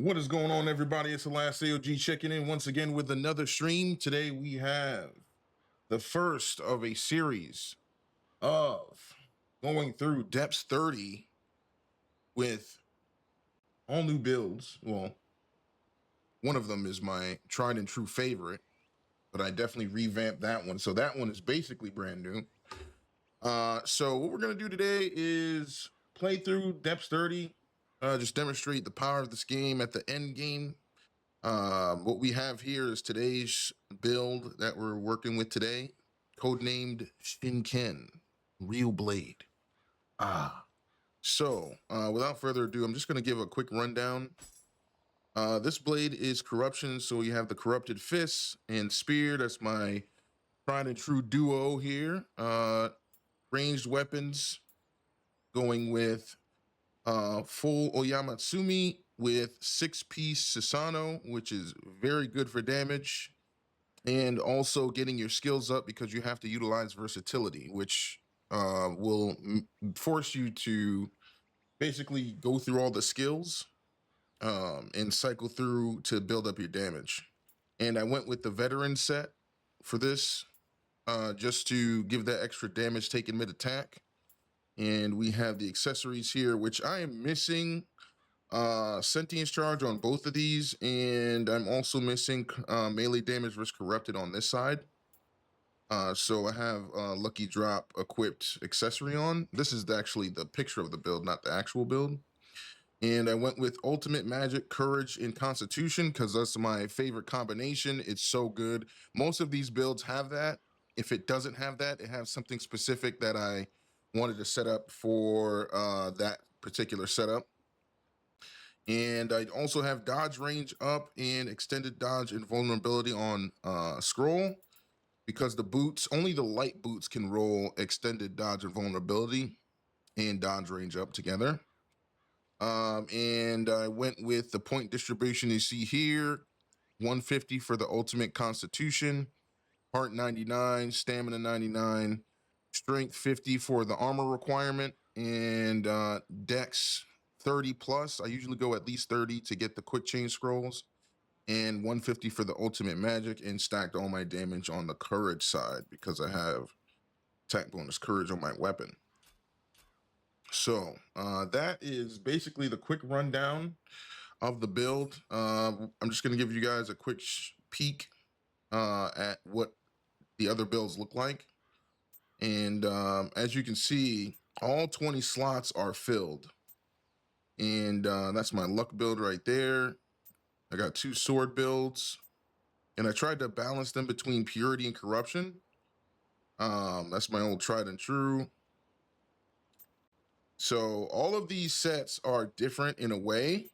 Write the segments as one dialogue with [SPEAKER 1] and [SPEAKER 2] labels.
[SPEAKER 1] What is going on, everybody? It's the last AOG checking in once again with another stream. Today we have the first of a series of going through Depths 30 with all new builds. Well, one of them is my tried and true favorite, but I definitely revamped that one. So that one is basically brand new. So what we're going to do today is play through Depths 30, just demonstrate the power of this game at the end game. What we have here is today's build that we're working with today, codenamed SHINKEN, Real Blade. So without further ado, I'm just going to give a quick rundown. This blade is corruption, so you have the corrupted fists and spear. That's my tried and true duo here. Ranged weapons, going with full Oyamatsumi with 6-piece Susano, which is very good for damage, and also getting your skills up because you have to utilize versatility, which will force you to basically go through all the skills and cycle through to build up your damage. And I went with the veteran set for this just to give that extra damage taken mid-attack. And we have the accessories here, which I am missing sentience charge on both of these, and I'm also missing melee damage versus corrupted on this side. So I have lucky drop equipped accessory on. This is actually the picture of the build, not the actual build. And I went with ultimate magic, courage, and constitution because that's my favorite combination. It's so good. Most of these builds have that. If it doesn't have that, it has something specific that I wanted to set up for that particular setup. And I also have dodge range up and extended dodge and vulnerability on scroll, because the boots, only the light boots can roll extended dodge and vulnerability and dodge range up together. And I went with the point distribution you see here, 150 for the ultimate constitution, heart 99, stamina 99, strength 50 for the armor requirement, and dex 30 plus. I usually go at least 30 to get the quick change scrolls, and 150 for the ultimate magic, and stacked all my damage on the courage side because I have attack bonus courage on my weapon. So that is basically the quick rundown of the build. I'm just going to give you guys a quick peek at what the other builds look like. And as you can see, all 20 slots are filled. And that's my luck build right there. I got 2 sword builds, and I tried to balance them between purity and corruption. That's my old tried and true. So all of these sets are different in a way,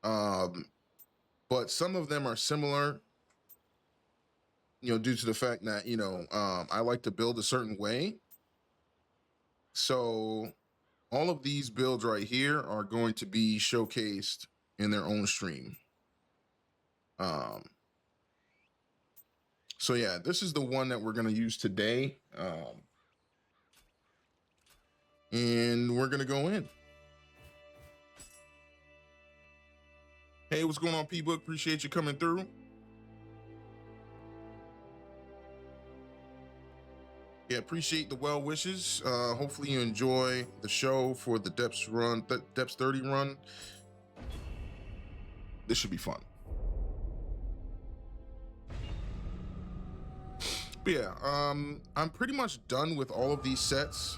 [SPEAKER 1] but some of them are similar, due to the fact that, I like to build a certain way. So all of these builds right here are going to be showcased in their own stream. So yeah, this is the one that we're going to use today. And we're going to go in. Hey, what's going on, P-Book? Appreciate you coming through. Yeah, appreciate the well wishes. Hopefully you enjoy the show for the Depths 30 run. This should be fun. But yeah, I'm pretty much done with all of these sets.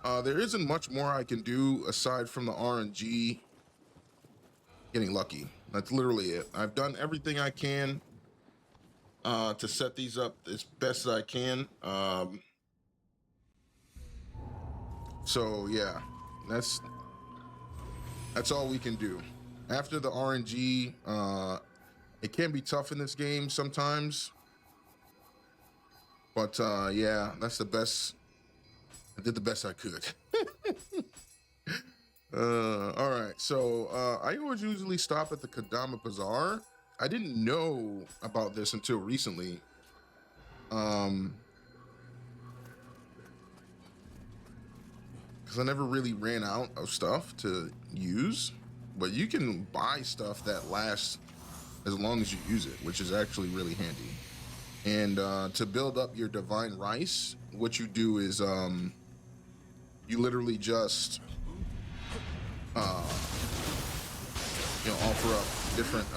[SPEAKER 1] There isn't much more I can do aside from the RNG getting lucky. That's literally it. I've done everything I can to set these up as best as I can. So yeah, that's all we can do. After the RNG, it can be tough in this game sometimes. But yeah, that's the best. I did the best I could. All right, so I always usually stop at the Kadama Bazaar. I didn't know about this until recently. Because I never really ran out of stuff to use. but you can buy stuff that lasts as long as you use it, which is actually really handy. And to build up your divine rice, what you do is you literally just offer up different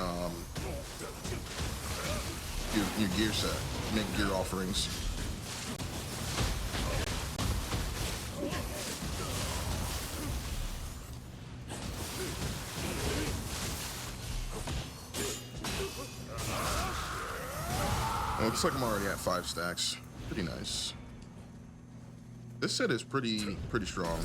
[SPEAKER 1] your gear set, make gear offerings. Well, looks like I'm already at 5 stacks. Pretty nice. This set is pretty strong.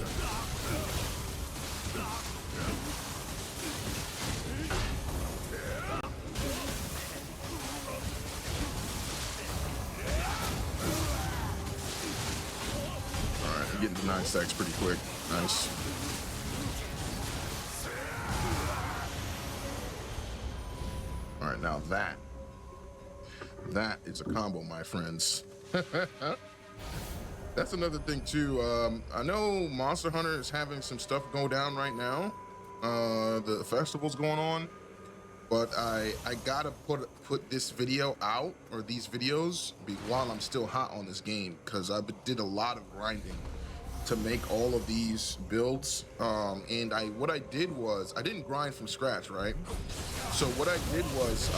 [SPEAKER 1] Alright, I'm getting to 9 stacks pretty quick. Nice. Alright, now that is a combo, my friends. That's another thing too. I know Monster Hunter is having some stuff go down right now. The festival's going on, but I gotta put this video out, or these videos, while I'm still hot on this game, because I did a lot of grinding to make all of these builds. And what I did was I didn't grind from scratch, right? So what I did was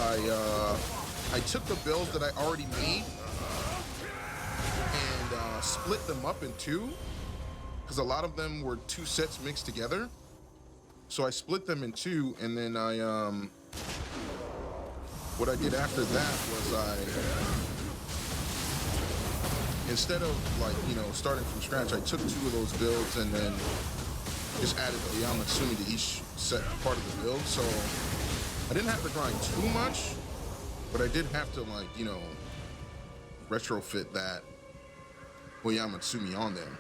[SPEAKER 1] I took the builds that I already made and split them up in 2, because a lot of them were 2 sets mixed together. So I split them in 2, and then what I did after that was instead of starting from scratch, I took 2 of those builds and then just added Oyamatsumi to each set part of the build. So I didn't have to grind too much, but I did have to retrofit that Oyamatsumi on there.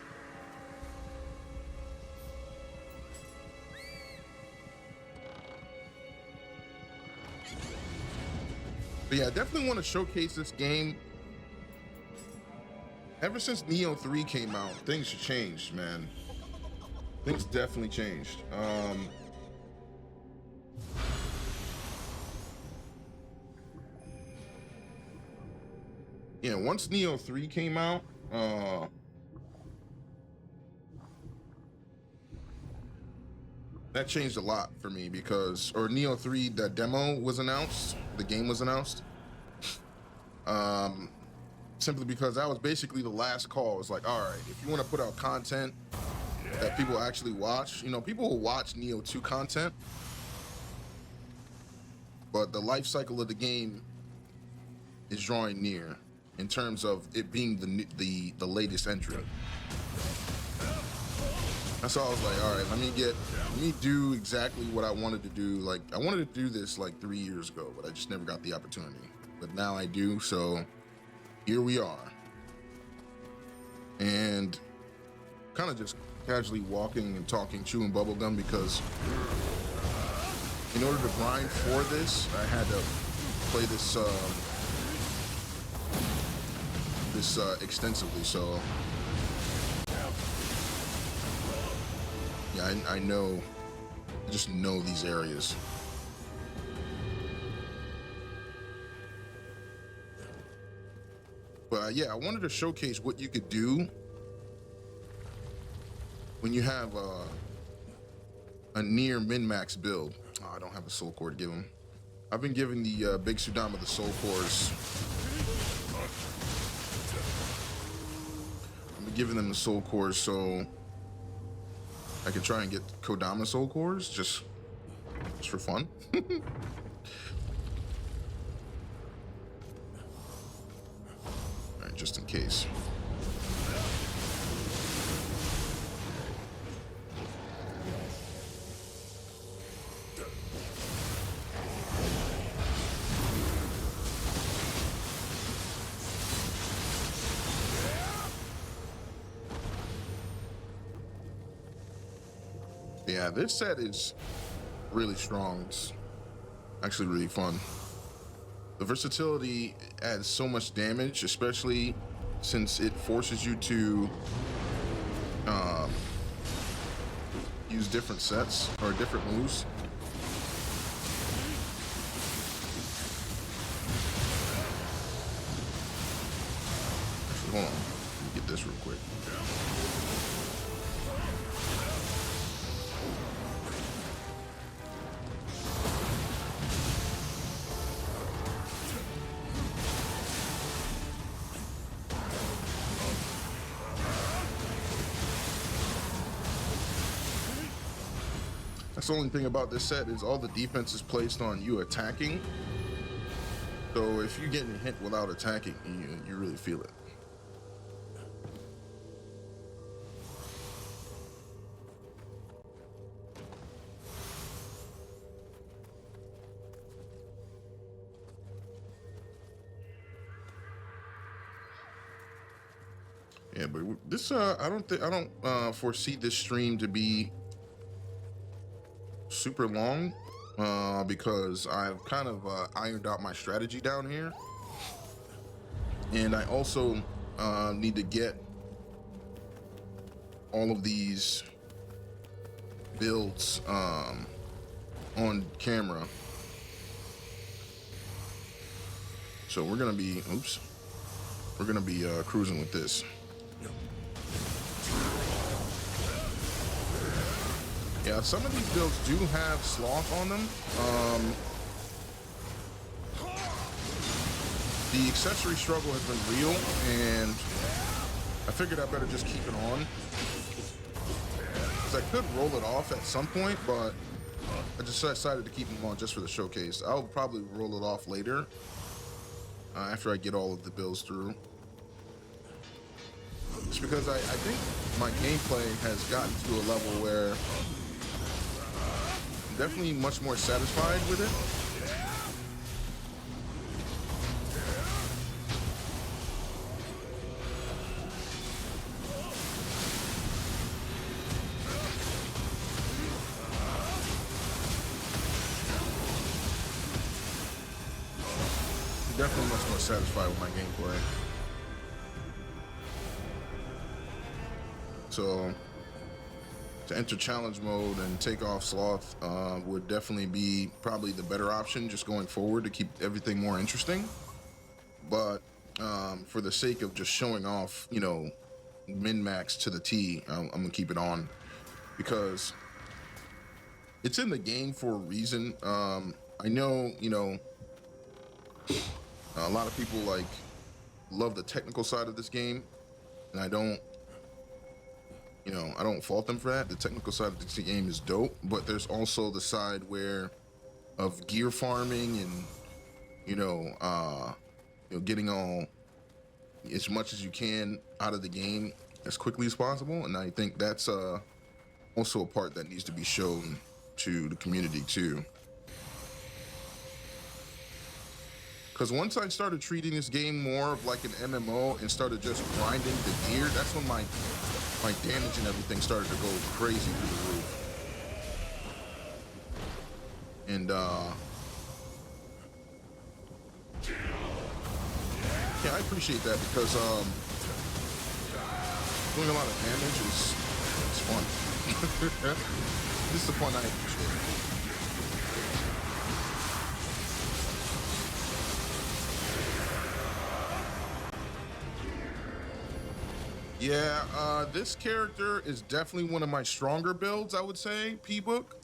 [SPEAKER 1] But yeah, I definitely want to showcase this game. Ever since Neo 3 came out, things have changed, man. Things definitely changed. Yeah, once Neo 3 came out, that changed a lot for me or Neo 3, the demo was announced, the game was announced. Simply because that was basically the last call. It's like, all right, if you want to put out content that people actually watch, people will watch Neo 2 content, but the life cycle of the game is drawing near in terms of it being the latest entry. That's all I was like, all right, let me do exactly what I wanted to do. Like, I wanted to do this 3 years ago, but I just never got the opportunity. But now I do, so here we are. And kind of just casually walking and talking, chewing bubblegum, because in order to grind for this, I had to play this extensively. So yeah, I just know these areas. But yeah, I wanted to showcase what you could do when you have a near min-max build. Oh, I don't have a soul core to give him. I've been giving the Big Sudama the soul cores. I've been giving them the soul cores so I could try and get Kodama soul cores just for fun. All right, just in case. Yeah, this set is really strong. It's actually really fun. The versatility adds so much damage, especially since it forces you to use different sets or different moves. hold on. Let me get this real quick. That's the only thing about this set is all the defense is placed on you attacking. So if you're getting hit without attacking, you really feel it. Yeah, but this I don't foresee this stream to be super long because I've kind of ironed out my strategy down here, and I also need to get all of these builds on camera. So we're gonna be cruising with this. Yeah, some of these builds do have sloth on them. The accessory struggle has been real, and I figured I better just keep it on. Because I could roll it off at some point, but I just decided to keep them on just for the showcase. I'll probably roll it off later, after I get all of the builds through. It's because I think my gameplay has gotten to a level where I'm definitely much more satisfied with it. I'm definitely much more satisfied with my gameplay. So to enter challenge mode and take off sloth would definitely be probably the better option just going forward to keep everything more interesting. But for the sake of just showing off, you know, min-max to the T, I'm gonna keep it on because it's in the game for a reason. I know, you know, a lot of people like love the technical side of this game, and I don't fault them for that. The technical side of the game is dope, but there's also the side where of gear farming and getting all as much as you can out of the game as quickly as possible. And I think that's also a part that needs to be shown to the community too. Because once I started treating this game more of like an MMO and started just grinding the gear, that's when my damage and everything started to go crazy through the roof. And yeah, I appreciate that because doing a lot of damage is fun. This is the fun I appreciate. Yeah, this character is definitely one of my stronger builds, I would say, P-Book.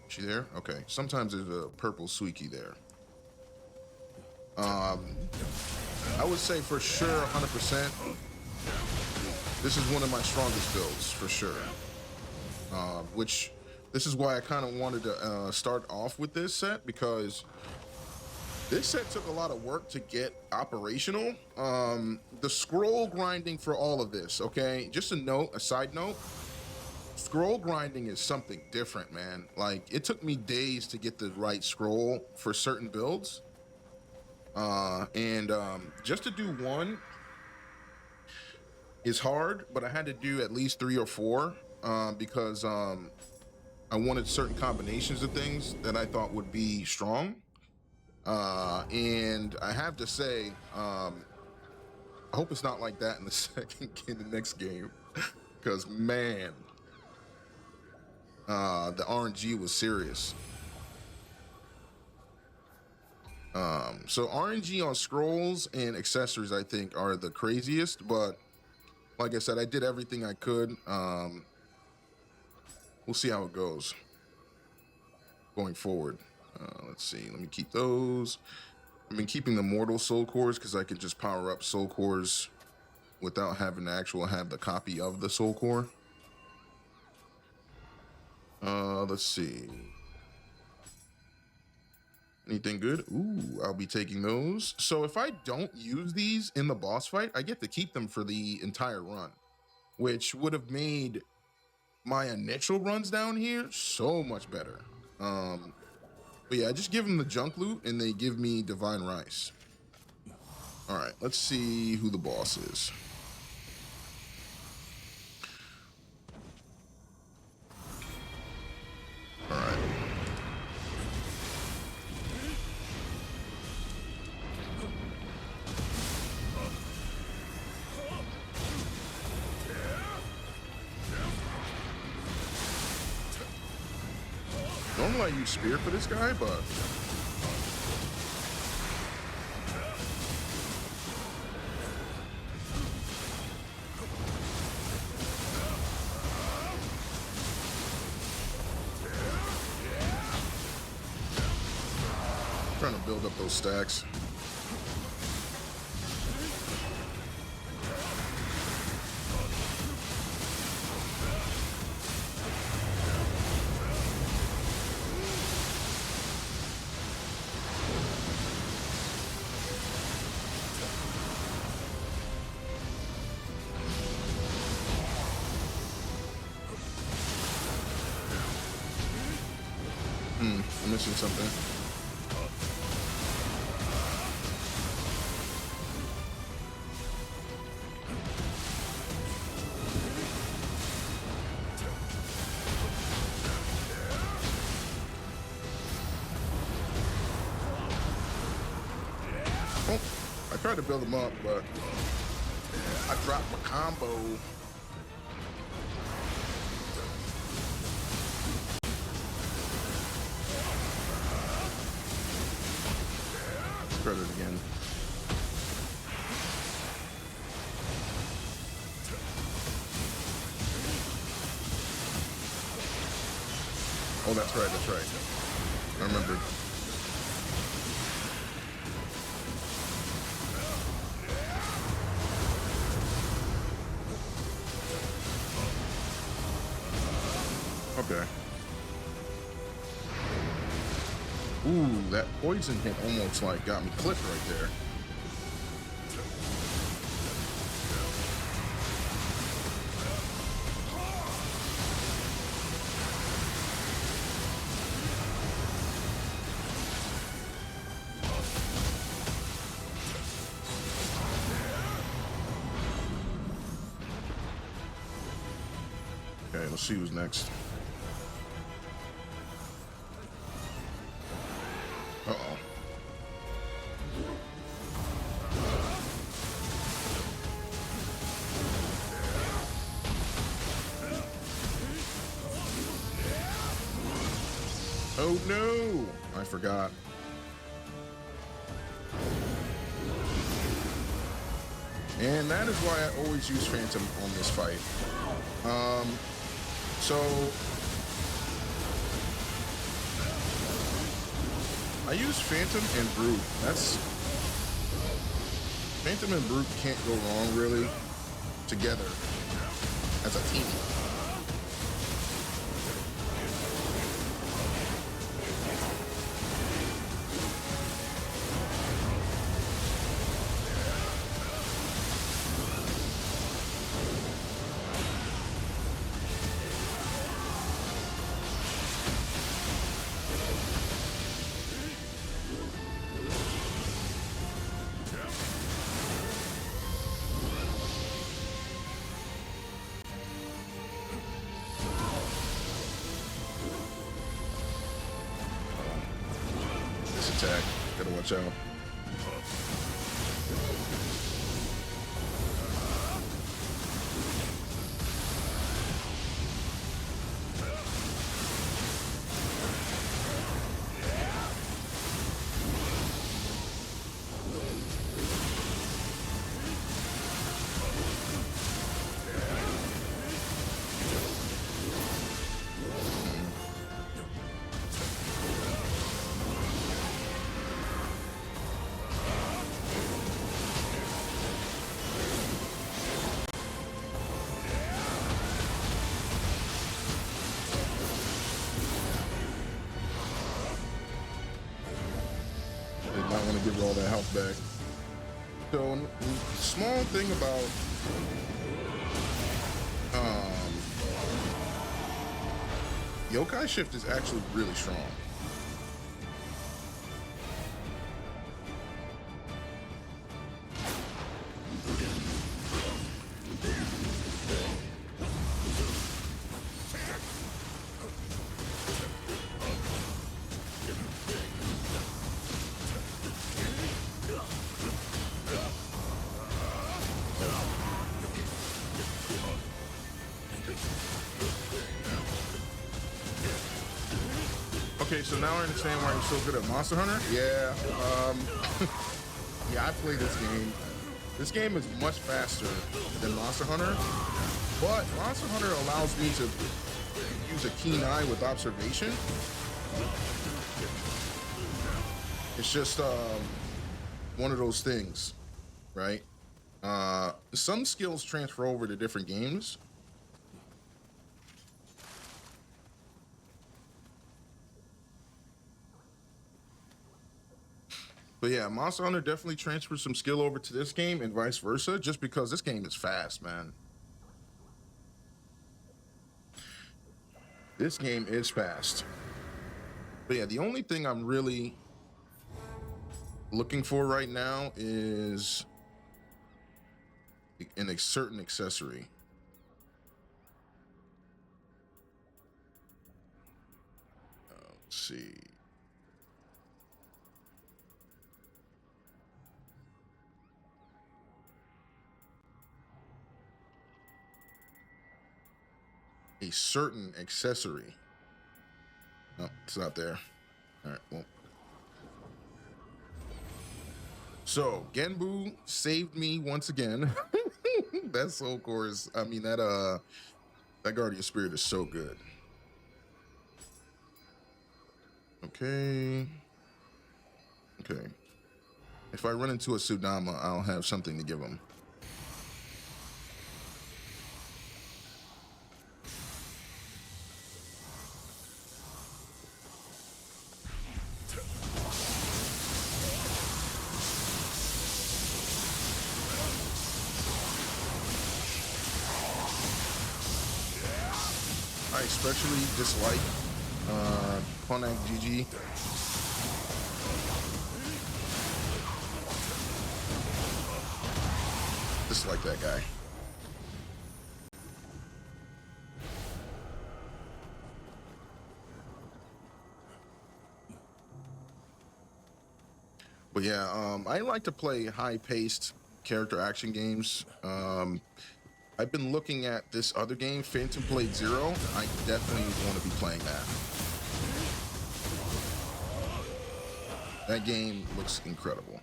[SPEAKER 1] She there? Okay. Sometimes there's a purple Suiki there. I would say for sure 100%. This is one of my strongest builds for sure. Which this is why I kind of wanted to start off with this set, because this set took a lot of work to get operational. The scroll grinding for all of this, okay? Just a side note, scroll grinding is something different, man. Like, it took me days to get the right scroll for certain builds. Just to do one is hard, but I had to do at least 3 or 4 because I wanted certain combinations of things that I thought would be strong. And I have to say, I hope it's not like that in the next game, because man, the RNG was serious. So RNG on scrolls and accessories, I think, are the craziest. But like I said, I did everything I could. We'll see how it goes going forward. Let's see. Let me keep those. I've been keeping the mortal soul cores because I can just power up soul cores without having to have the copy of the soul core. Let's see. Anything good? Ooh, I'll be taking those. So if I don't use these in the boss fight, I get to keep them for the entire run, which would have made my initial runs down here so much better. But yeah, I just give them the junk loot and they give me divine rice. All right, let's see who the boss is. All right. Normally I use spear for this guy, but I'm trying to build up those stacks. I'm missing something. Oh, I tried to build them up, but I dropped my combo. Try it again. Oh, that's right, that's right. I remember. Okay. Ooh, that poison hit almost like got me clipped right there. Okay, let's see who's next. Uh-oh. Oh no! I forgot. And that is why I always use Phantom on this fight. So I use Phantom and Brute. Phantom and Brute can't go wrong really together as a team. Attack. Gotta watch out. give her all that health back. So, small thing about yokai shift is actually really strong. Okay, so now I understand why you're so good at Monster Hunter. Yeah, yeah, I play this game. This game is much faster than Monster Hunter, but Monster Hunter allows me to use a keen eye with observation. It's just one of those things, right? Some skills transfer over to different games. But yeah, Monster Hunter definitely transfers some skill over to this game and vice versa, just because this game is fast, man. This game is fast. But yeah, the only thing I'm really looking for right now is a certain accessory. Let's see. A certain accessory. No, it's not there. All right, well. So, Genbu saved me once again. That soul chorus, I mean, that Guardian Spirit is so good. Okay. Okay. If I run into a Sudama, I'll have something to give him. I especially dislike Konak GG. Dislike that guy. But yeah, I like to play high-paced character action games. I've been looking at this other game, Phantom Blade Zero. I definitely want to be playing that. That game looks incredible.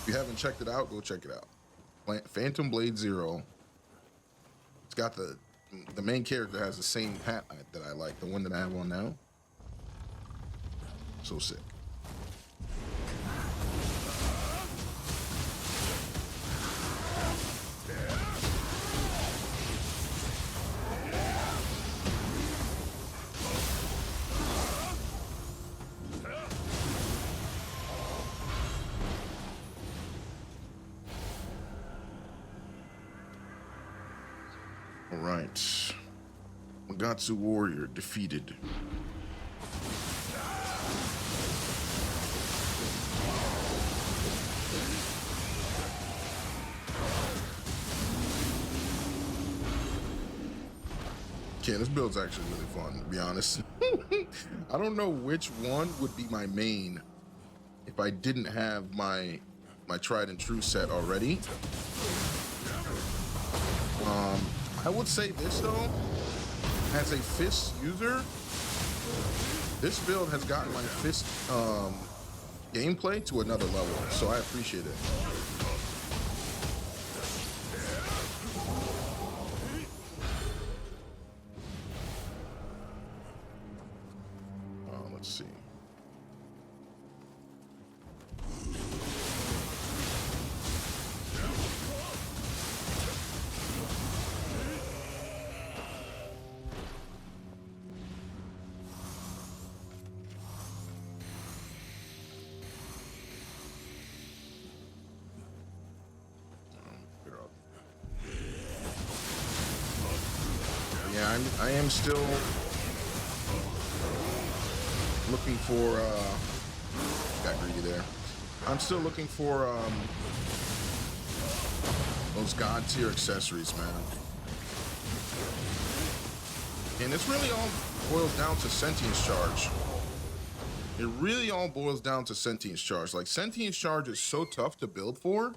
[SPEAKER 1] If you haven't checked it out, go check it out. Phantom Blade Zero. It's got the main character has the same hat that I like, the one that I have on now. So sick. All right. Magatsu Warrior defeated. Yeah, this build's actually really fun, to be honest. I don't know which one would be my main if I didn't have my tried and true set already. I would say this though, as a fist user, this build has gotten my fist gameplay to another level, so I appreciate it. Let's see. I am still looking for got greedy there. I'm still looking for those god tier accessories, man. And it's really all boils down to sentience charge. It really all boils down to sentience charge. Like, sentience charge is so tough to build for.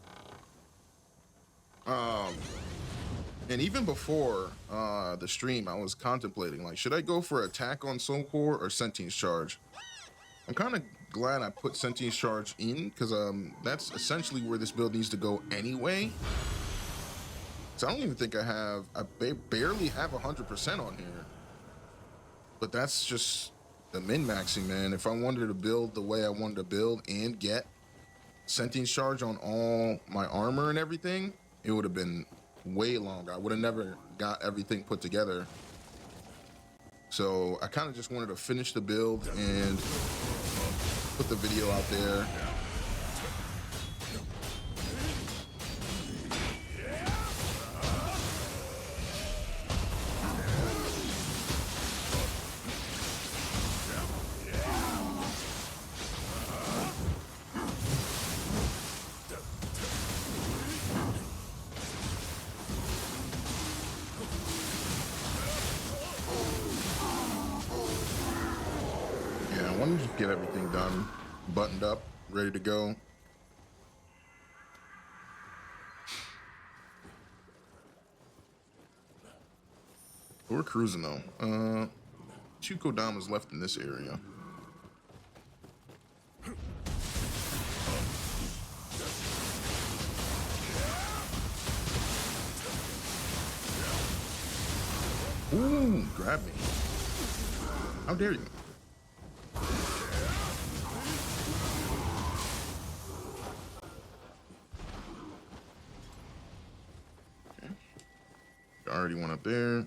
[SPEAKER 1] And even before the stream, I was contemplating, like, should I go for attack on soul core or sentience charge? I'm kind of glad I put sentience charge in, because that's essentially where this build needs to go anyway. So I don't even think I barely have 100% on here. But that's just the min-maxing, man. If I wanted to build the way I wanted to build and get sentience charge on all my armor and everything, it would have been way longer. I would have never got everything put together. So I kind of just wanted to finish the build and put the video out there. I wanted to just get everything done, buttoned up, ready to go. We're cruising though. 2 Kodamas left in this area. Ooh, grab me. How dare you? Okay. Already one up there.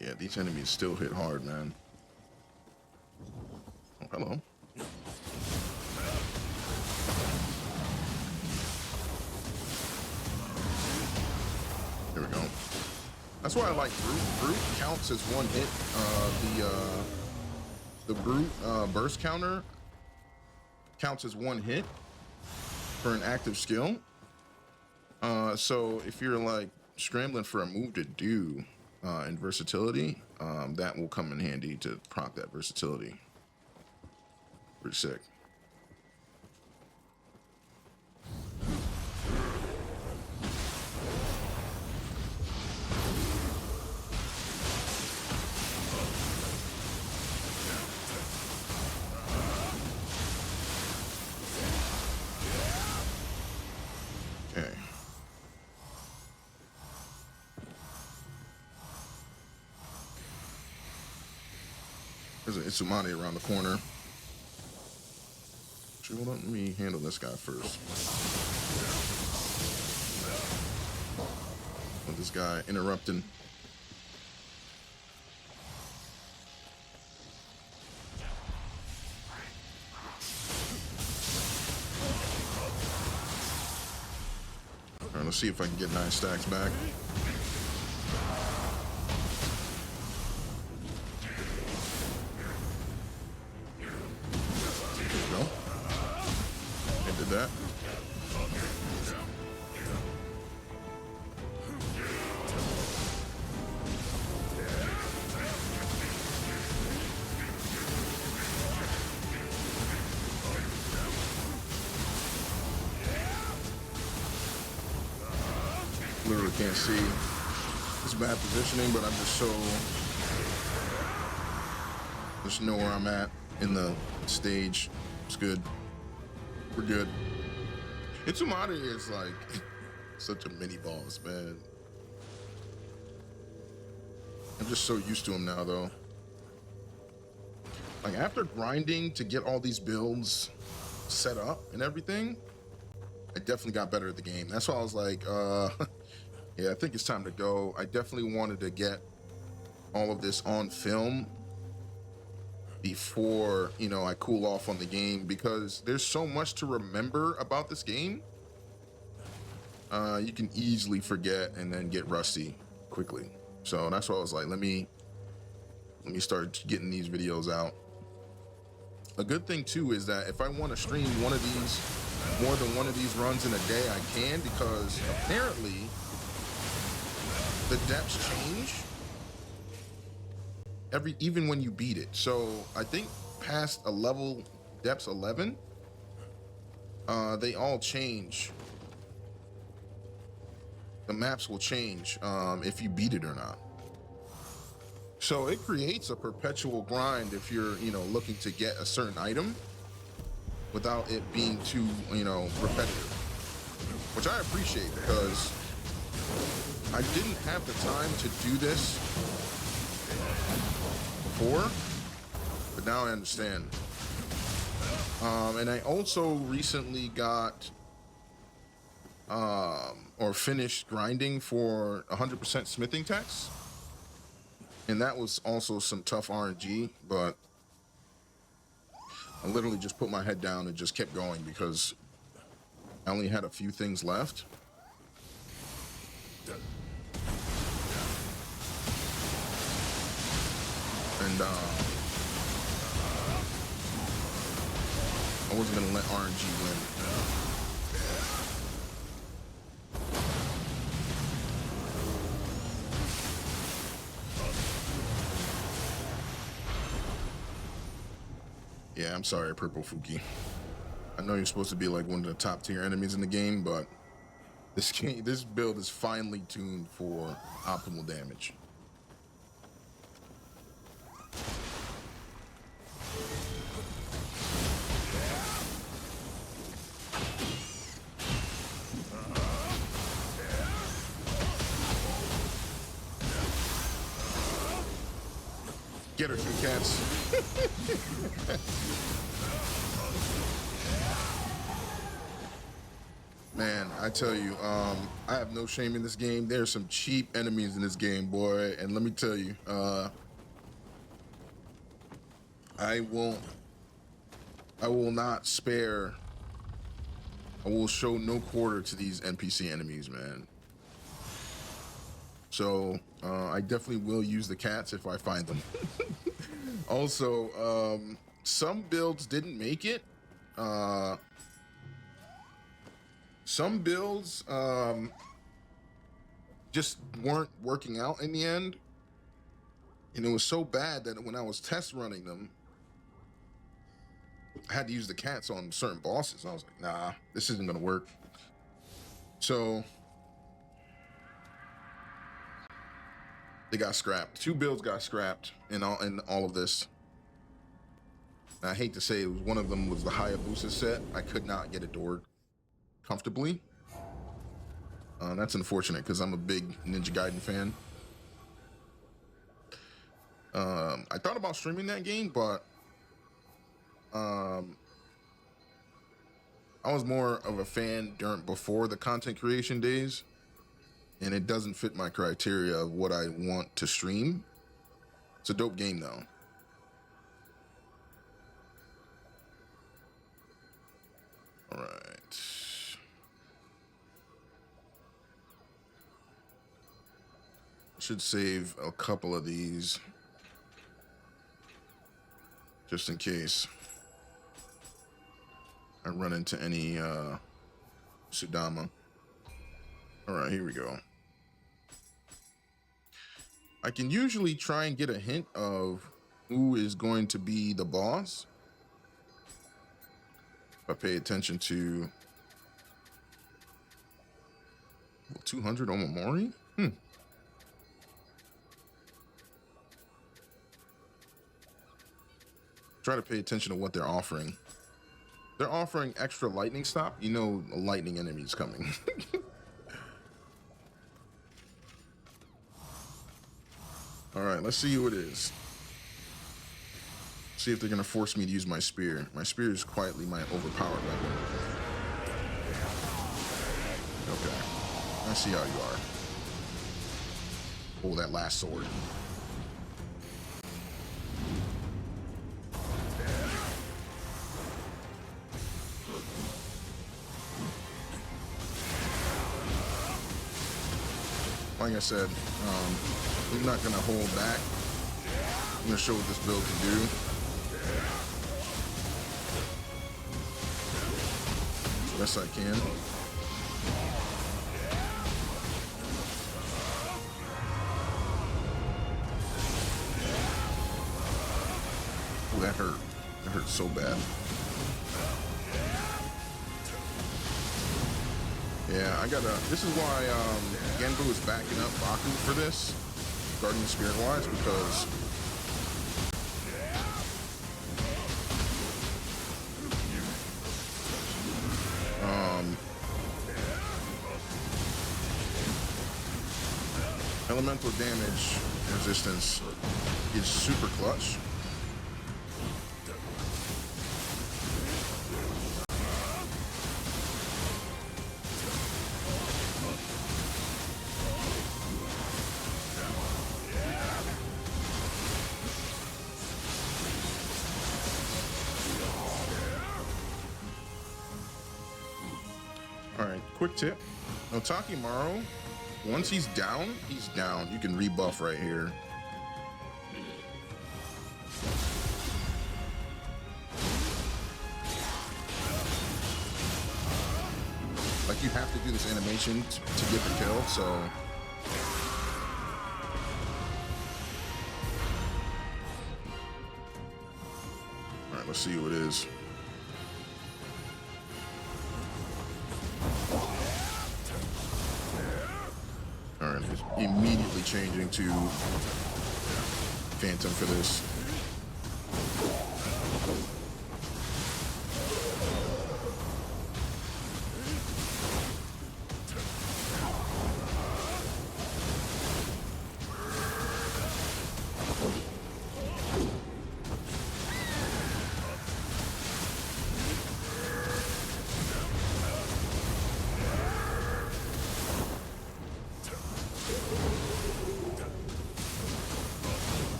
[SPEAKER 1] Yeah, these enemies still hit hard, man. Oh, hello. There we go. That's why I like Brute. Brute counts as one hit. The Brute burst counter counts as one hit for an active skill. So if you're like scrambling for a move to do in versatility, that will come in handy to proc that versatility. Pretty sick. Okay. There's an Itsumani around the corner. Actually, well, let me handle this guy first. With this guy interrupting. All right, let's see if I can get 9 stacks back. That. Literally can't see. It's bad positioning, but I'm just know where I'm at in the stage. It's good. We're good. Itsumani is like such a mini boss, man. I'm just so used to him now, though. Like, after grinding to get all these builds set up and everything, I definitely got better at the game. That's why I was like, yeah, I think it's time to go. I definitely wanted to get all of this on film before, you know, I cool off on the game, because there's so much to remember about this game. you can easily forget and then get rusty quickly. So that's why I was like, let me start getting these videos out. A good thing too is that if I want to stream one of these, more than one of these runs in a day, I can, because apparently the depths change even when you beat it. So I think past a level depths 11, they all change. The maps will change if you beat it or not. So it creates a perpetual grind if you're, looking to get a certain item without it being too, repetitive, which I appreciate, because I didn't have the time to do this before, but now I understand. And I also recently got or finished grinding for 100% smithing techs, and that was also some tough RNG, but I literally just put my head down and just kept going because I only had a few things left. And I wasn't gonna let RNG win. Yeah, I'm sorry, Purple Fuki. I know you're supposed to be like one of the top tier enemies in the game, but this build is finely tuned for optimal damage. Get her, two cats. Man, I tell you, I have no shame in this game. There's some cheap enemies in this game, boy. And let me tell you, I will not spare. I will show no quarter to these NPC enemies, man. So I definitely will use the cats if I find them. Also, some builds didn't make it. Some builds just weren't working out in the end. And it was so bad that when I was test running them, I had to use the cats on certain bosses. I was like, nah, this isn't gonna work. So they got scrapped. 2 builds got scrapped in all of this. And I hate to say it, one of them was the Hayabusa set. I could not get it to work comfortably. That's unfortunate because I'm a big Ninja Gaiden fan. I thought about streaming that game, but I was more of a fan before the content creation days, and it doesn't fit my criteria of what I want to stream. It's a dope game though. All right. Should save a couple of these just in case I run into any Sudama. All right, here we go. I can usually try and get a hint of who is going to be the boss if I pay attention to 200 Omamori. Try to pay attention to what they're offering. They're offering extra lightning stop. You know, a lightning enemy is coming. All right, let's see who it is. See if they're gonna force me to use my spear. My spear is quietly my overpowered weapon. Okay, I see how you are. Oh, that last sword. like I said, I'm not gonna hold back. I'm gonna show what this build can do. Best I can. Oh, that hurt. That hurt so bad. Yeah, I gotta. This is why Genbu is backing up Baku for this, Guardian Spirit wise, because elemental damage resistance is super clutch. All right, quick tip. Otakimaru, once he's down, he's down. You can rebuff right here. Like, you have to do this animation to get the kill, so. All right, let's see who it is. All right, he's immediately changing to Phantom for this.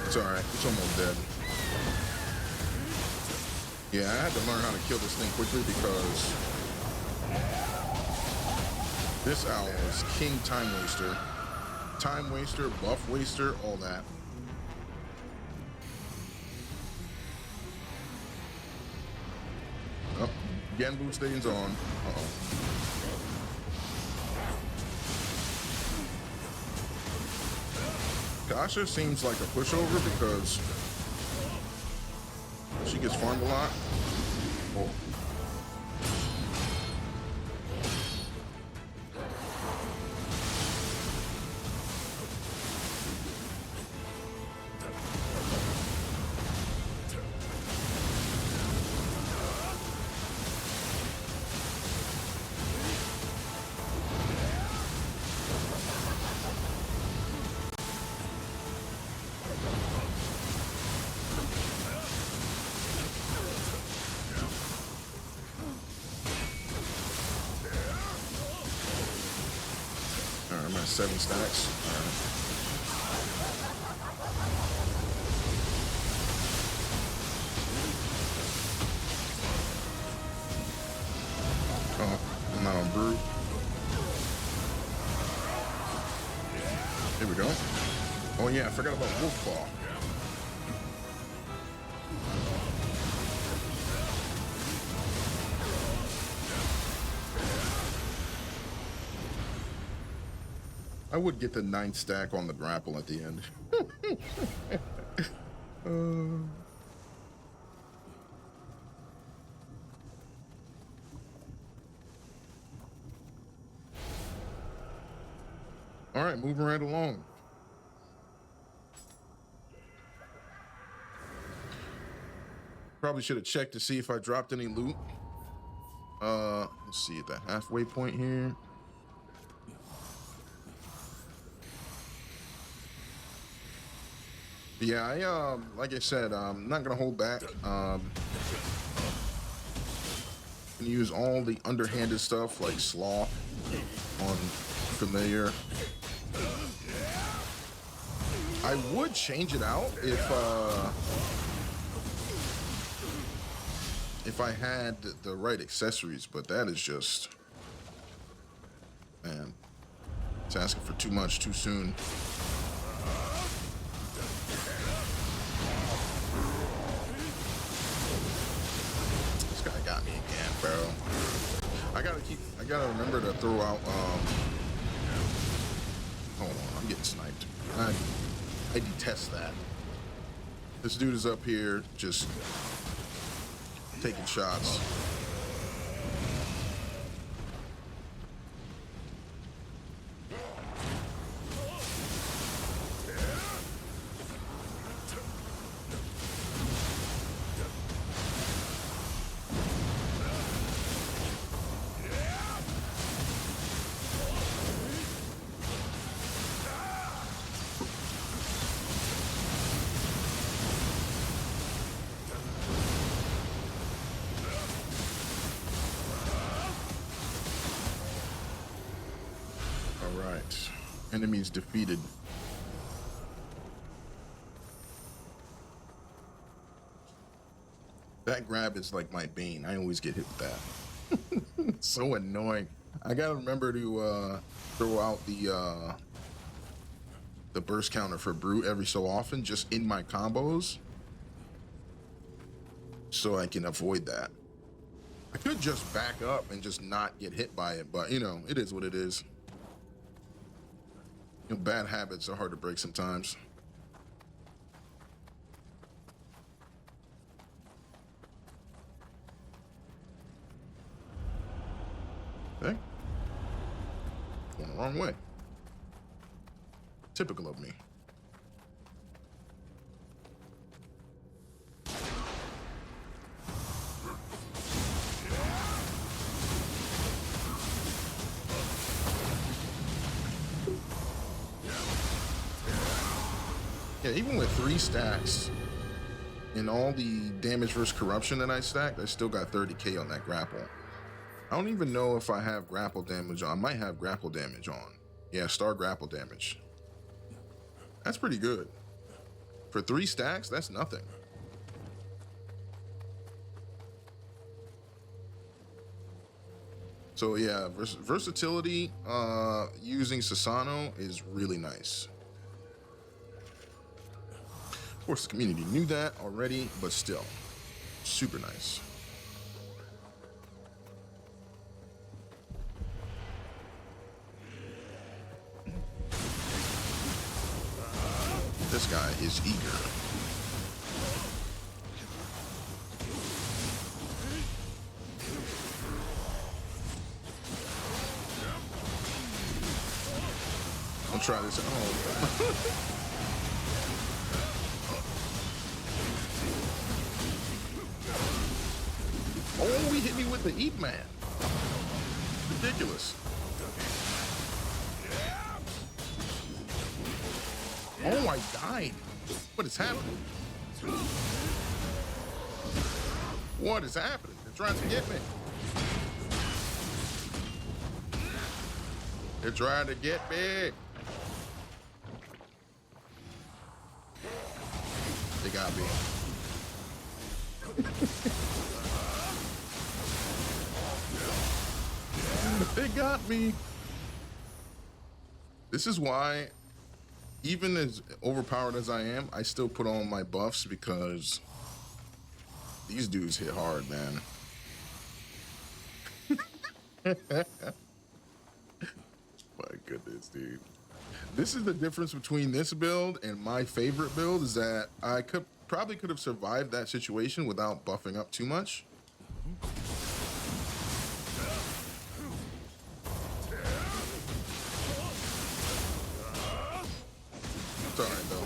[SPEAKER 1] It's alright, it's almost dead. Yeah, I had to learn how to kill this thing quickly because this owl is king time waster. Time waster, buff waster, all that. Oh, Genbu stays on. Uh-oh. Kasha seems like a pushover because she gets farmed a lot. Oh. I'm at 7 stacks. Oh, I'm not on brew. Here we go. Oh yeah, I forgot about Wolf Claw. I would get the 9th stack on the grapple at the end. All right, moving right along. Probably should have checked to see if I dropped any loot. Let's see at the halfway point here. Yeah, I like I said, I'm not gonna hold back. Gonna use all the underhanded stuff like Sloth on Familiar. I would change it out if I had the right accessories, but that is just, man, it's asking for too much too soon. This guy got me again, bro. I gotta remember to throw out, hold on, I'm getting sniped. I detest that. This dude is up here just taking shots. Enemies defeated. That grab is like my bane. I always get hit with that. So annoying. I gotta remember to throw out the burst counter for Brute every so often, just in my combos, so I can avoid that. I could just back up and just not get hit by it, but you know, it is what it is. You know, bad habits are hard to break sometimes. Okay. Going the wrong way. Typical of me. Yeah, even with 3 stacks and all the damage versus corruption that I stacked, I still got 30k on that grapple. I don't even know if I have grapple damage on. I might have grapple damage on. Yeah, star grapple damage. That's pretty good. For 3 stacks, that's nothing. So yeah, versatility using Susano is really nice. Of course, the community knew that already, but still, super nice. This guy is eager. I'll try this at home. Oh, he hit me with the Eat Man. Ridiculous. Oh, I died. What is happening? What is happening? They're trying to get me. They're trying to get me. They got me. They got me. This is why, even as overpowered as I am, I still put on my buffs, because these dudes hit hard, man. My goodness, dude. This is the difference between this build and my favorite build, is that I probably could have survived that situation without buffing up too much. It's all right, though.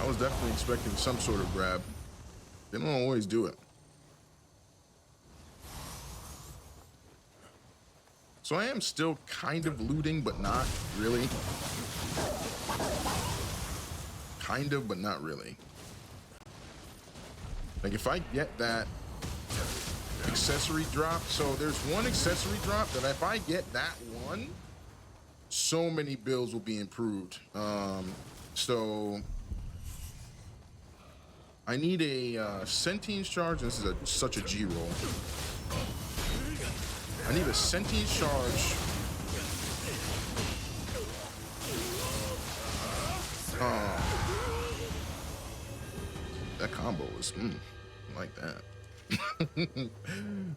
[SPEAKER 1] I was definitely expecting some sort of grab. They don't always do it. So I am still kind of looting, but not really. kind of, but not really. Like if I get that accessory drop, so there's one accessory drop that if I get that one, so many builds will be improved. So I need a sentience charge. This is such a G roll. I need a sentience charge. That combo was like that.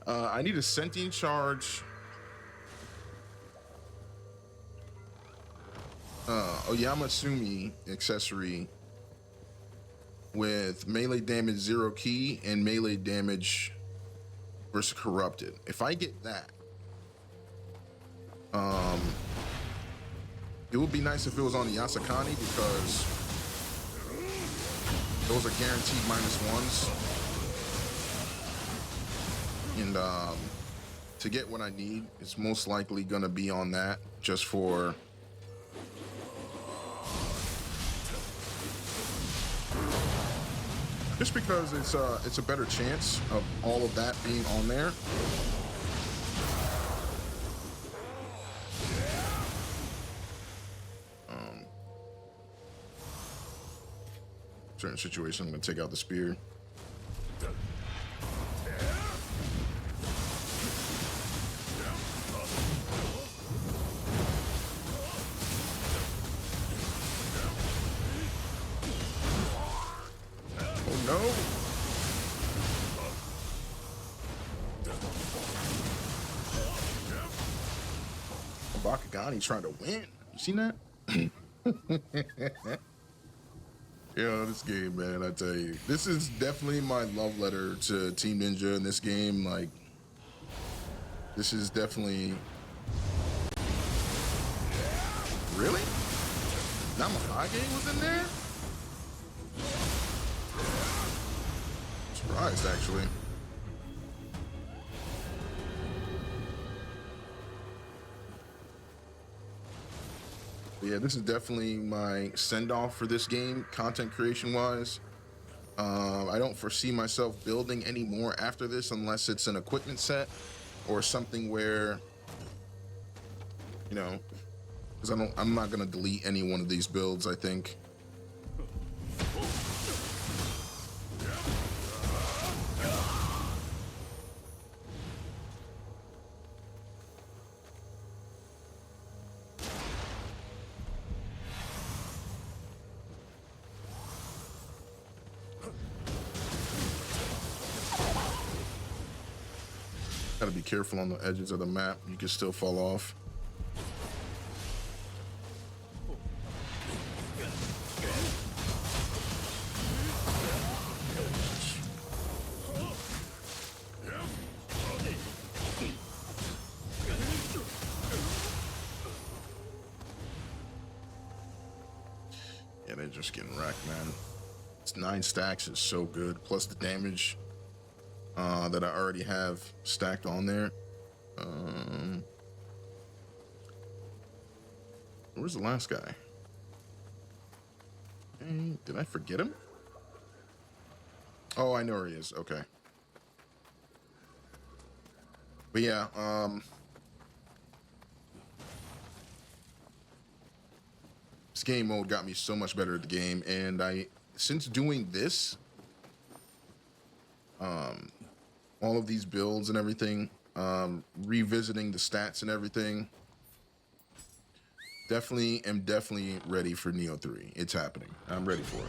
[SPEAKER 1] I need a sentient charge. Oyamatsumi accessory with melee damage 0 key and melee damage versus corrupted. If I get that, it would be nice if it was on the Yasakani because those are guaranteed -1s. And to get what I need, it's most likely gonna be on that just for because it's a better chance of all of that being on there. Certain situation, I'm gonna take out the spear. Oh no! Bakugani trying to win. You seen that? Yeah, this game, man, I tell you. This is definitely my love letter to Team Ninja in this game. Like, this is definitely... Really? Namahage was in there? Surprised, actually. Yeah, this is definitely my send-off for this game, content creation-wise. I don't foresee myself building any more after this unless it's an equipment set or something where, you know, because I'm not gonna delete any one of these builds, I think. Gotta be careful on the edges of the map. You can still fall off. Yeah, they're just getting wrecked, man. It's 9 stacks is so good. Plus the damage that I already have stacked on there. Where's the last guy? Hey, did I forget him? Oh, I know where he is. Okay. But yeah, this game mode got me so much better at the game, and since doing this, all of these builds and everything, revisiting the stats and everything, am definitely ready for Neo 3. It's happening. I'm ready for it.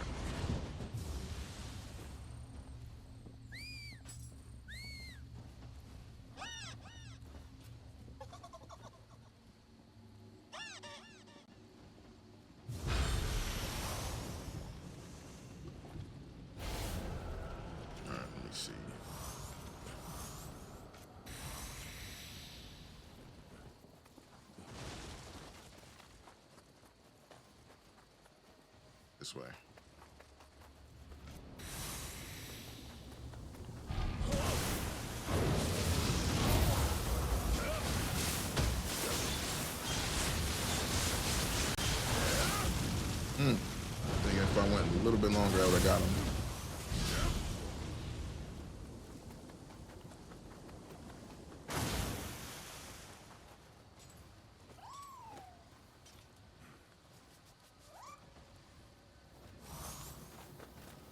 [SPEAKER 1] All right, let me see. This way. I think if I went bit longer, I would have got him.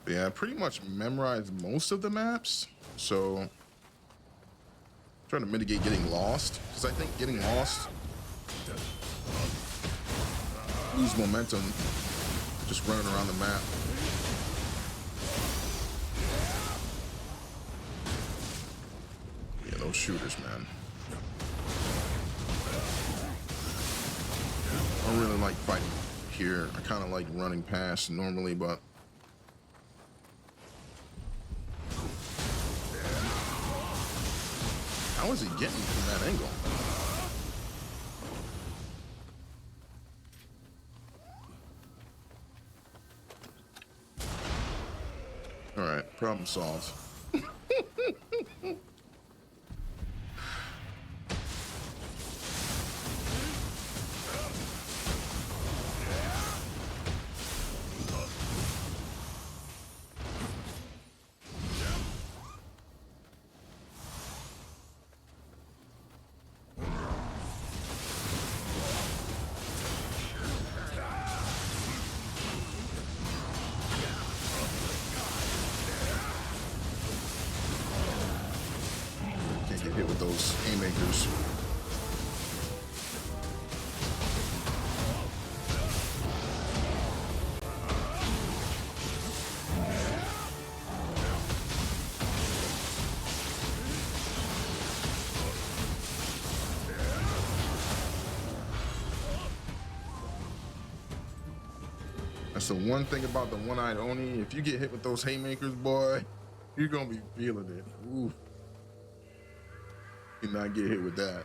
[SPEAKER 1] Yeah, I pretty much memorized most of the maps, so trying to mitigate getting lost, because I think getting lost, lose momentum just running around the map. Yeah, those shooters, man. I don't really like fighting here. I kind of like running past normally, but how is he getting from that angle? All right, problem solved. Can't get hit with those haymakers. That's the one thing about the one-eyed Oni. If you get hit with those haymakers, boy, you're gonna be feeling it. Ooh, you cannot get hit with that.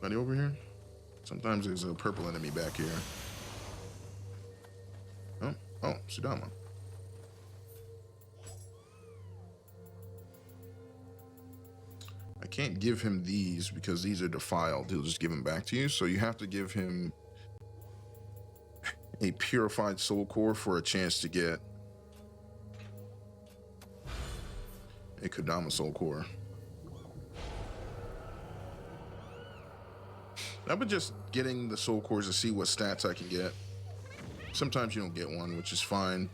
[SPEAKER 1] Anybody over here? Sometimes there's a purple enemy back here. Oh, Sudama. I can't give him these because these are defiled. He'll just give them back to you. So you have to give him a purified soul core for a chance to get a Kodama soul core. I've been just getting the soul cores to see what stats I can get. Sometimes you don't get one, which is fine.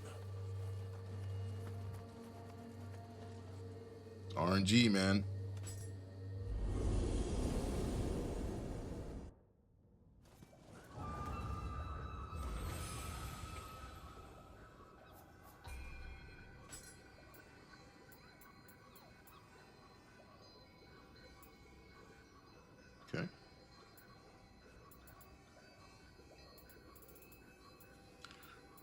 [SPEAKER 1] RNG, man. Okay.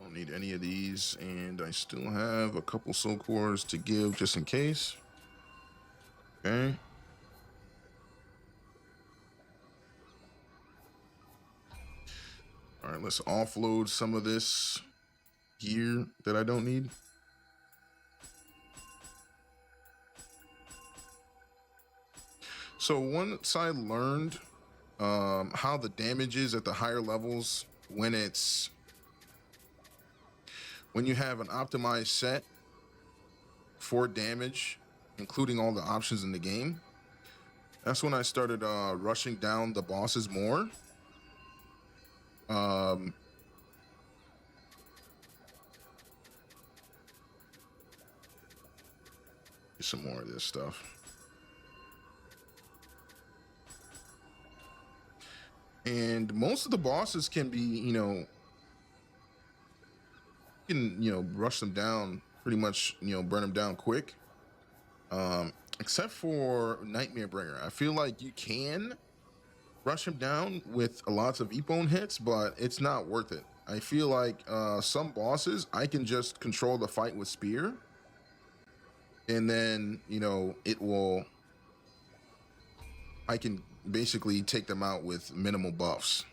[SPEAKER 1] Don't need any of these, and I still have a couple soul cores to give just in case. Okay. All right, let's offload some of this gear that I don't need. So once I learned how the damage is at the higher levels when you have an optimized set for damage, including all the options in the game, that's when I started rushing down the bosses more. Get some more of this stuff. And most of the bosses can be, you can, rush them down pretty much, burn them down quick. Except for Nightmare Bringer. I feel like you can rush him down with lots of Epone hits, but it's not worth it. I feel like some bosses, I can just control the fight with Spear. And then, I can basically take them out with minimal buffs.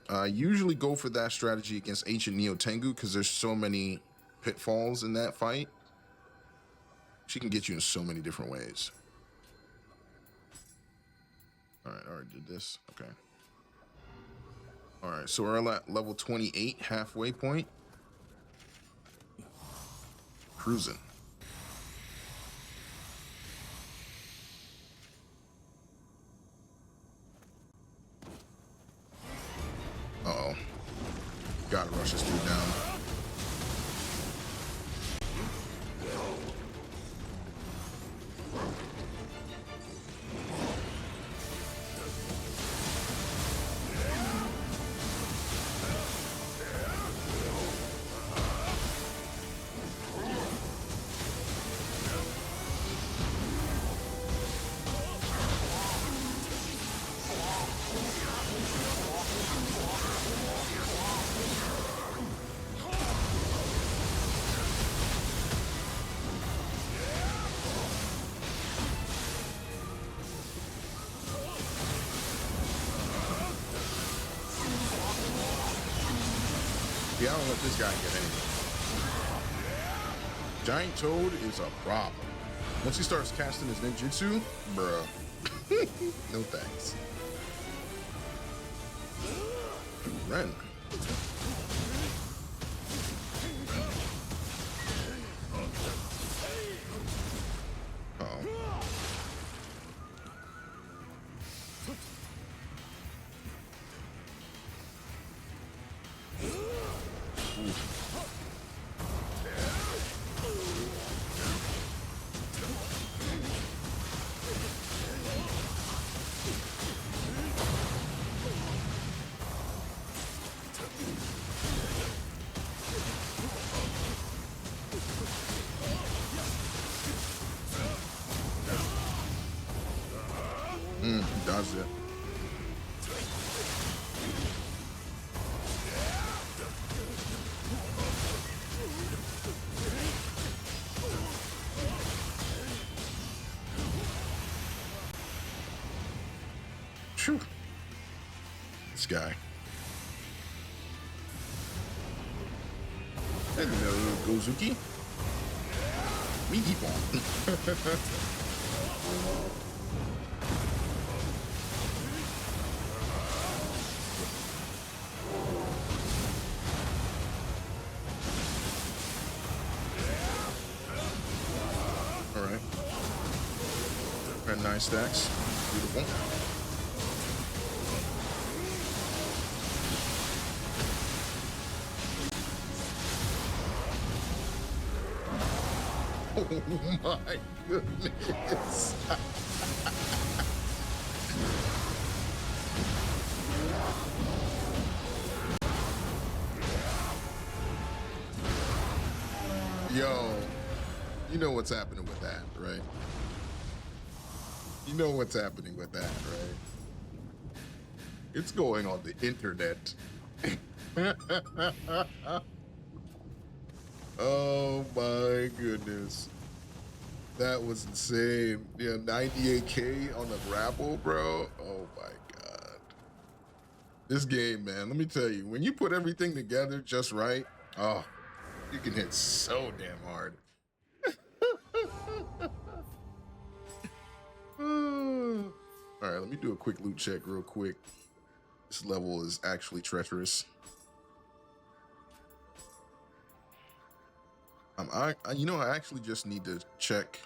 [SPEAKER 1] I usually go for that strategy against Ancient Neo Tengu because there's so many pitfalls in that fight. She can get you in so many different ways. All right, I already did this. Okay. All right, so we're at level 28, halfway point. Cruising. Uh-oh. Gotta rush this dude down. Yeah, I don't let this guy get anything. Giant Toad is a problem. Once he starts casting his ninjutsu, bruh. No thanks. Ren. Uh-oh. Dodged it. Phew. This guy. Hello, Gozuki. Me eat one. All right. Got 9 stacks. Beautiful. Oh my goodness. Yo, you know what's happening with that, right? You know what's happening with that, right? It's going on the internet. Oh my goodness. That was insane. Yeah, 98K on the grapple, bro. Oh my God. This game, man, let me tell you, when you put everything together just right, oh, you can hit so damn hard. All right, let me do a quick loot check real quick. This level is actually treacherous. I actually just need to check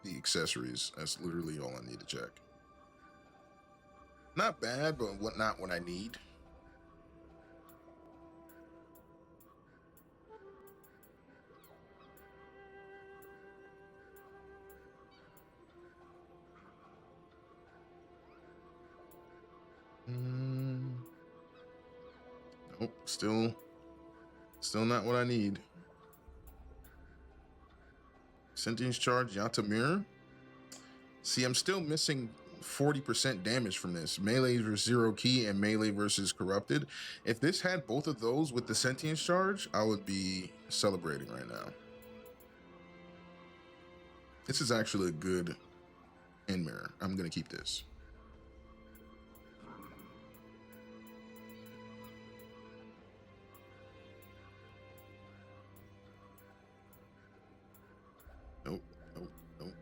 [SPEAKER 1] the accessories. That's literally all I need to check. Not bad, but not what I need. Nope, still not what I need. Sentience charge, Yata mirror. See, I'm still missing 40% damage from this. Melee versus zero key and melee versus corrupted. If this had both of those with the sentience charge, I would be celebrating right now. This is actually a good end mirror. I'm gonna keep this. Nope, nope, nope.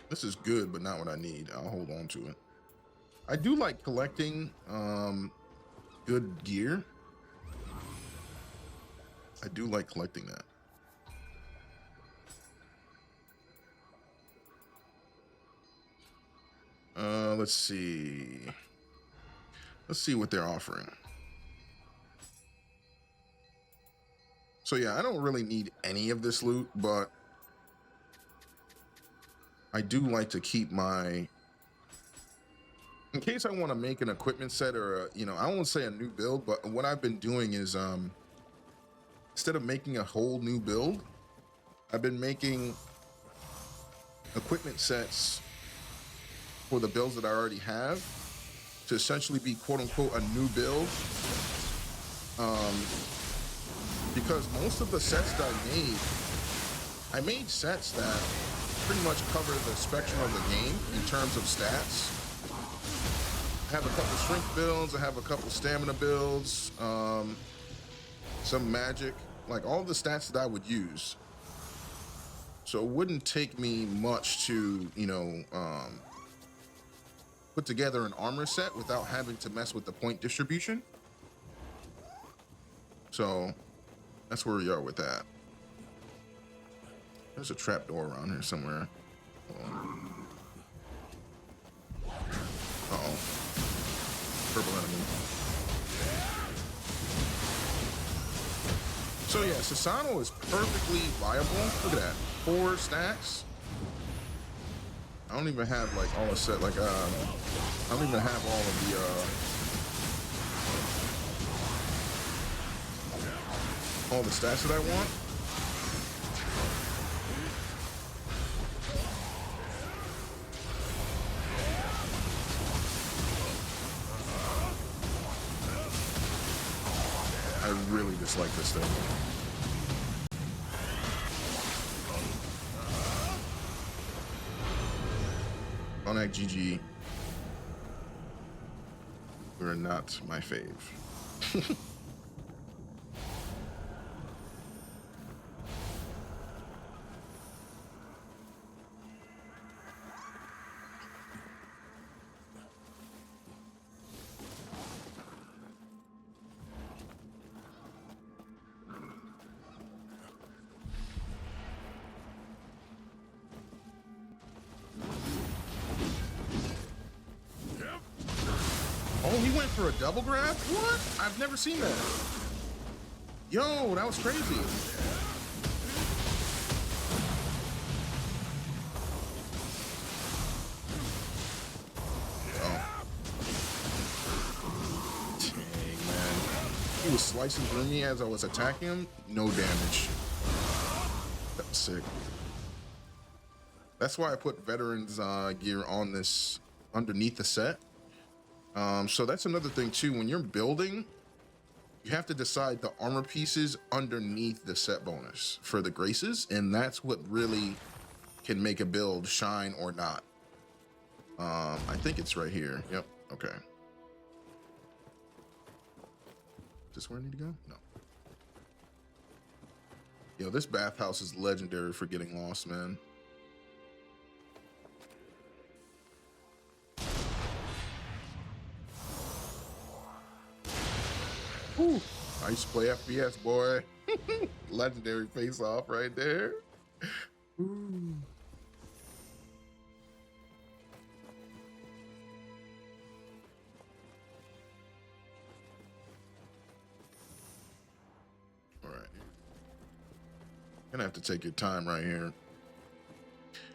[SPEAKER 1] This is good, but not what I need. I'll hold on to it. I do like collecting good gear. I do like collecting that. Let's see. Let's see what they're offering. So yeah, I don't really need any of this loot, but I do like to keep my, in case I want to make an equipment set or a, you know, I won't say a new build, but what I've been doing is instead of making a whole new build, I've been making equipment sets for the builds that I already have to essentially be quote unquote a new build. Because most of the sets that I made sets that pretty much cover the spectrum of the game in terms of stats. I have a couple strength builds, I have a couple stamina builds, some magic, like all the stats that I would use. So it wouldn't take me much to, you know, put together an armor set without having to mess with the point distribution. So that's where we are with that. There's a trap door around here somewhere. Uh-oh. Purple enemy. So yeah, Susano is perfectly viable. Look at that. 4 stacks. I don't even have like all the set, like I don't even have all of the all the stats that I want. I really dislike this thing. Onak GG. You're not my fave. Oh, he went for a double grab? What? I've never seen that. Yo, that was crazy. Oh. Dang, man. He was slicing through me as I was attacking him. No damage. That was sick. That's why I put veterans gear on this underneath the set. So that's another thing too. When you're building, you have to decide the armor pieces underneath the set bonus for the graces, and that's what really can make a build shine or not. I think it's right here. Yep. Okay. Is this where I need to go? No. Yo, this bathhouse is legendary for getting lost, man. Whew. I used to play FPS, boy. Legendary face off right there. Ooh. All right. Gonna have to take your time right here.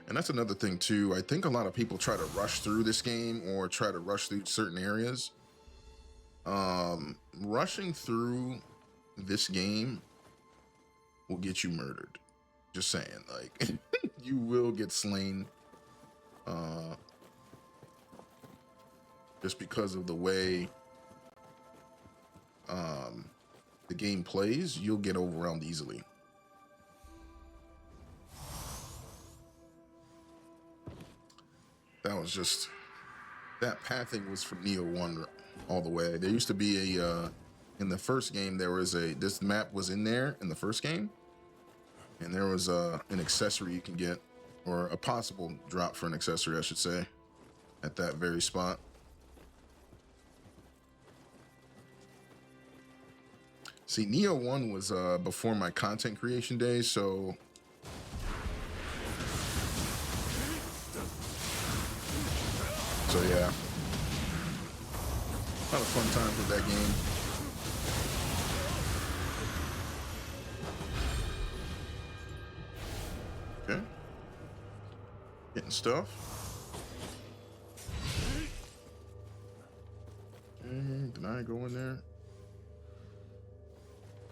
[SPEAKER 1] And that's another thing too. I think a lot of people try to rush through this game or try to rush through certain areas. Rushing through this game will get you murdered. Just saying, like, you will get slain. Just because of the way the game plays, you'll get overwhelmed easily. That was just, that pathing was from Neo 1 all the way. There used to be a, in the first game, there was this map was in there in the first game. And there was an accessory you can get or a possible drop for an accessory, I should say, at that very spot. See, Neo 1 was before my content creation days, so yeah. A lot of fun times with that game. Okay. Getting stuff. Did I go in there?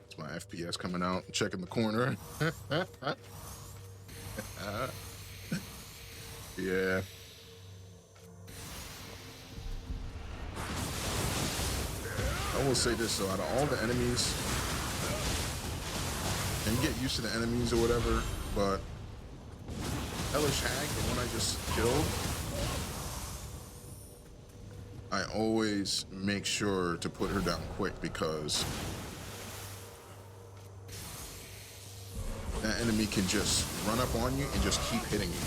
[SPEAKER 1] It's my FPS coming out. Checking the corner. Yeah. I will say this though, out of all the enemies, and you get used to the enemies or whatever, but Hellish Hag, the one I just killed, I always make sure to put her down quick because that enemy can just run up on you and just keep hitting you.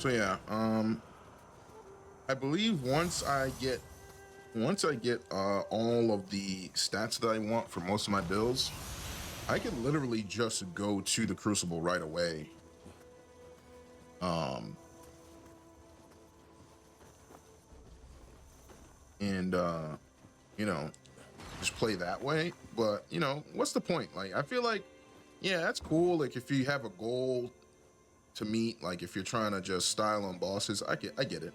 [SPEAKER 1] So yeah, I believe once I get all of the stats that I want for most of my builds, I can literally just go to the Crucible right away. And you know, just play that way. But you know, what's the point? Like, I feel like, yeah, that's cool. Like, if you have a goal to meet, like if you're trying to just style on bosses, I get it.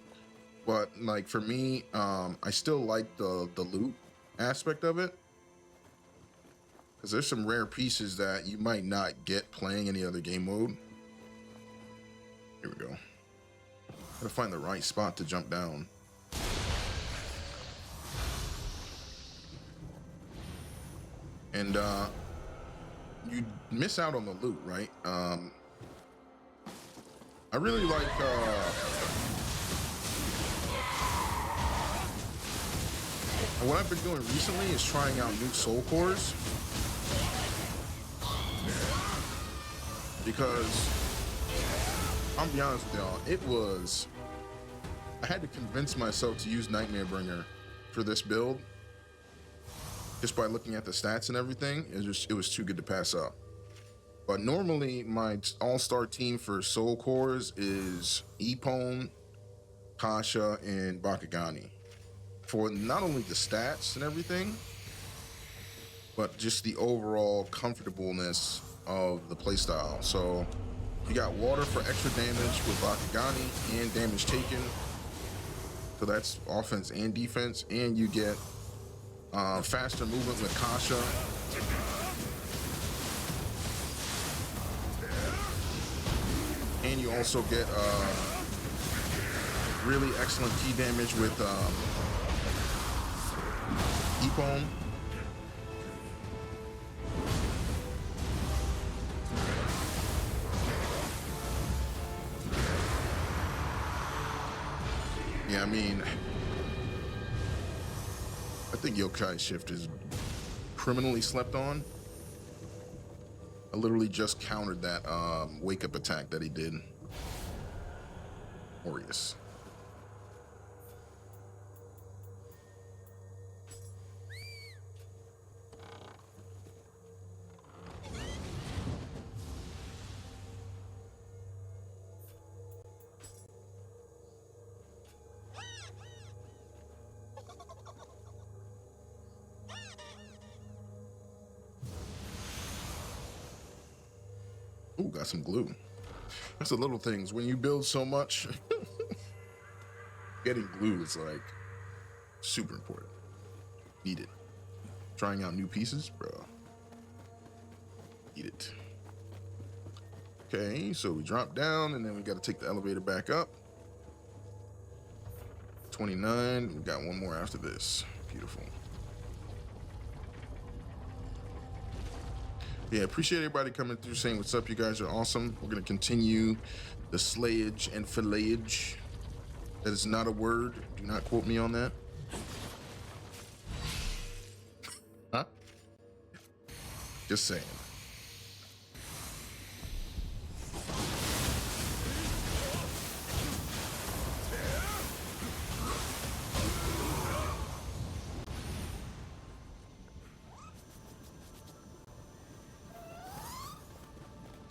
[SPEAKER 1] But like for me, I still like the loot aspect of it, because there's some rare pieces that you might not get playing any other game mode. Here we go. Gotta find the right spot to jump down. And you miss out on the loot, right? I really like what I've been doing recently is trying out new soul cores, because I'll be honest with y'all, I had to convince myself to use Nightmare Bringer for this build just by looking at the stats and everything. It was too good to pass up. But normally my all-star team for soul cores is Epone, Kasha, and Bakugani, for not only the stats and everything, but just the overall comfortableness of the playstyle. So you got water for extra damage with Bakugani and damage taken, so that's offense and defense, and you get faster movement with Kasha. And you also get really excellent key damage with Epone. Yeah, I mean, I think Yokai Shift is criminally slept on. I literally just countered that wake up attack that he did. Glorious. Ooh, got some glue. That's the little things. When you build so much, getting glue is like super important. Need it. Trying out new pieces, bro. Need it. Okay, so we drop down and then we got to take the elevator back up. 29. We got one more after this. Beautiful. Yeah, appreciate everybody coming through saying what's up. You guys are awesome. We're going to continue the slayage and fillayage. That is not a word. Do not quote me on that. Huh? Just saying.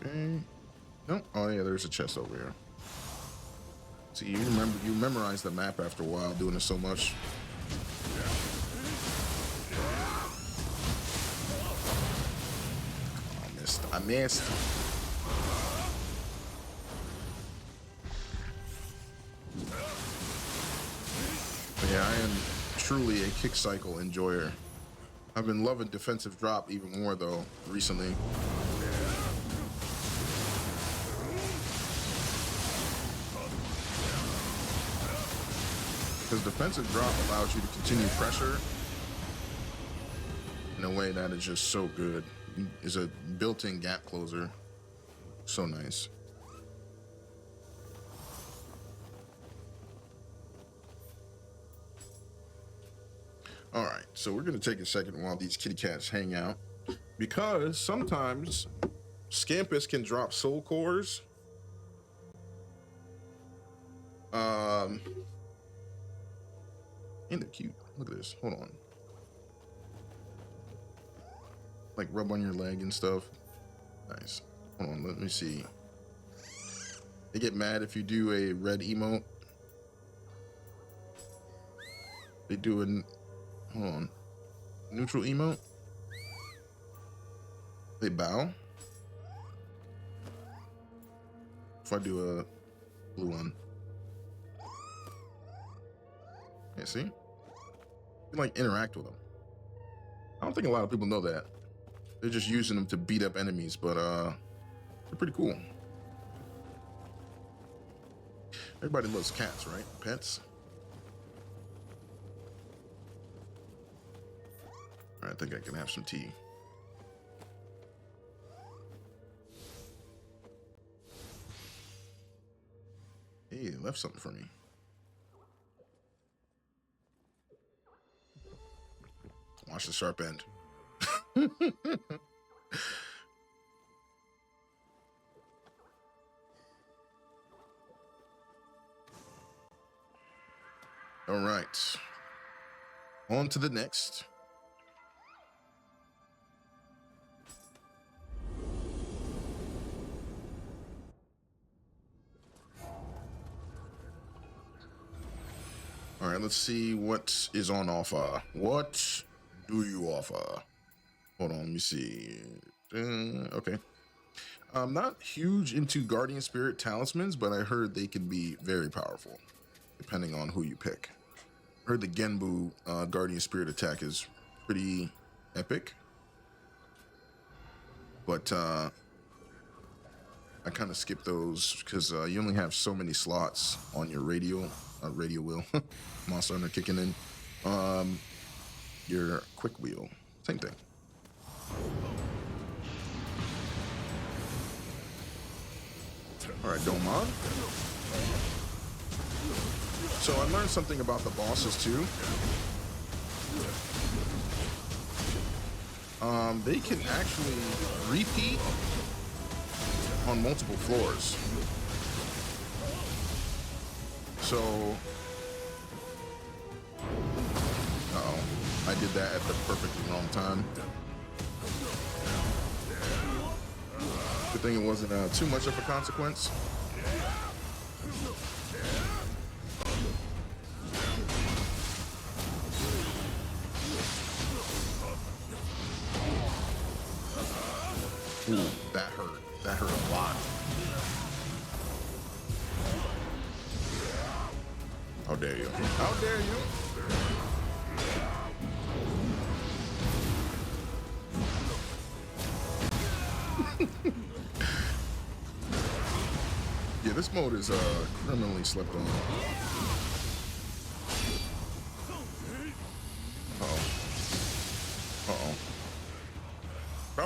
[SPEAKER 1] Okay. Nope. Oh yeah, there's a chest over here. See, you memorize the map after a while doing it so much. I missed. But yeah, I am truly a kick cycle enjoyer. I've been loving defensive drop even more though recently. Because defensive drop allows you to continue pressure in a way that is just so good. It's a built-in gap closer. So nice. All right, so we're gonna take a second while these kitty cats hang out, because sometimes Scampus can drop soul cores. And they're cute. Look at this. Hold on. Like rub on your leg and stuff. Nice. Hold on, let me see. They get mad if you do a red emote. They do an, hold on, neutral emote. They bow. If I do a blue one. Yeah, see? You can like interact with them. I don't think a lot of people know that. They're just using them to beat up enemies, but they're pretty cool. Everybody loves cats, right? Pets. All right, I think I can have some tea. Hey, they left something for me. Watch the sharp end. All right. On to the next. All right, let's see what is on offer. What do you offer? Hold on, let me see. Okay. I'm not huge into Guardian Spirit talismans, but I heard they can be very powerful, depending on who you pick. I heard the Genbu Guardian Spirit attack is pretty epic. But I kind of skip those because you only have so many slots on your radio wheel. Monster Hunter kicking in. Your quick wheel, same thing. All right, Domon. So I learned something about the bosses too. They can actually repeat on multiple floors. So, I did that at the perfectly wrong time. Good thing it wasn't too much of a consequence. Ooh, that hurt. That hurt a lot. How dare you? How dare you? Yeah, this mode is criminally slept on. Uh-oh. Uh-oh.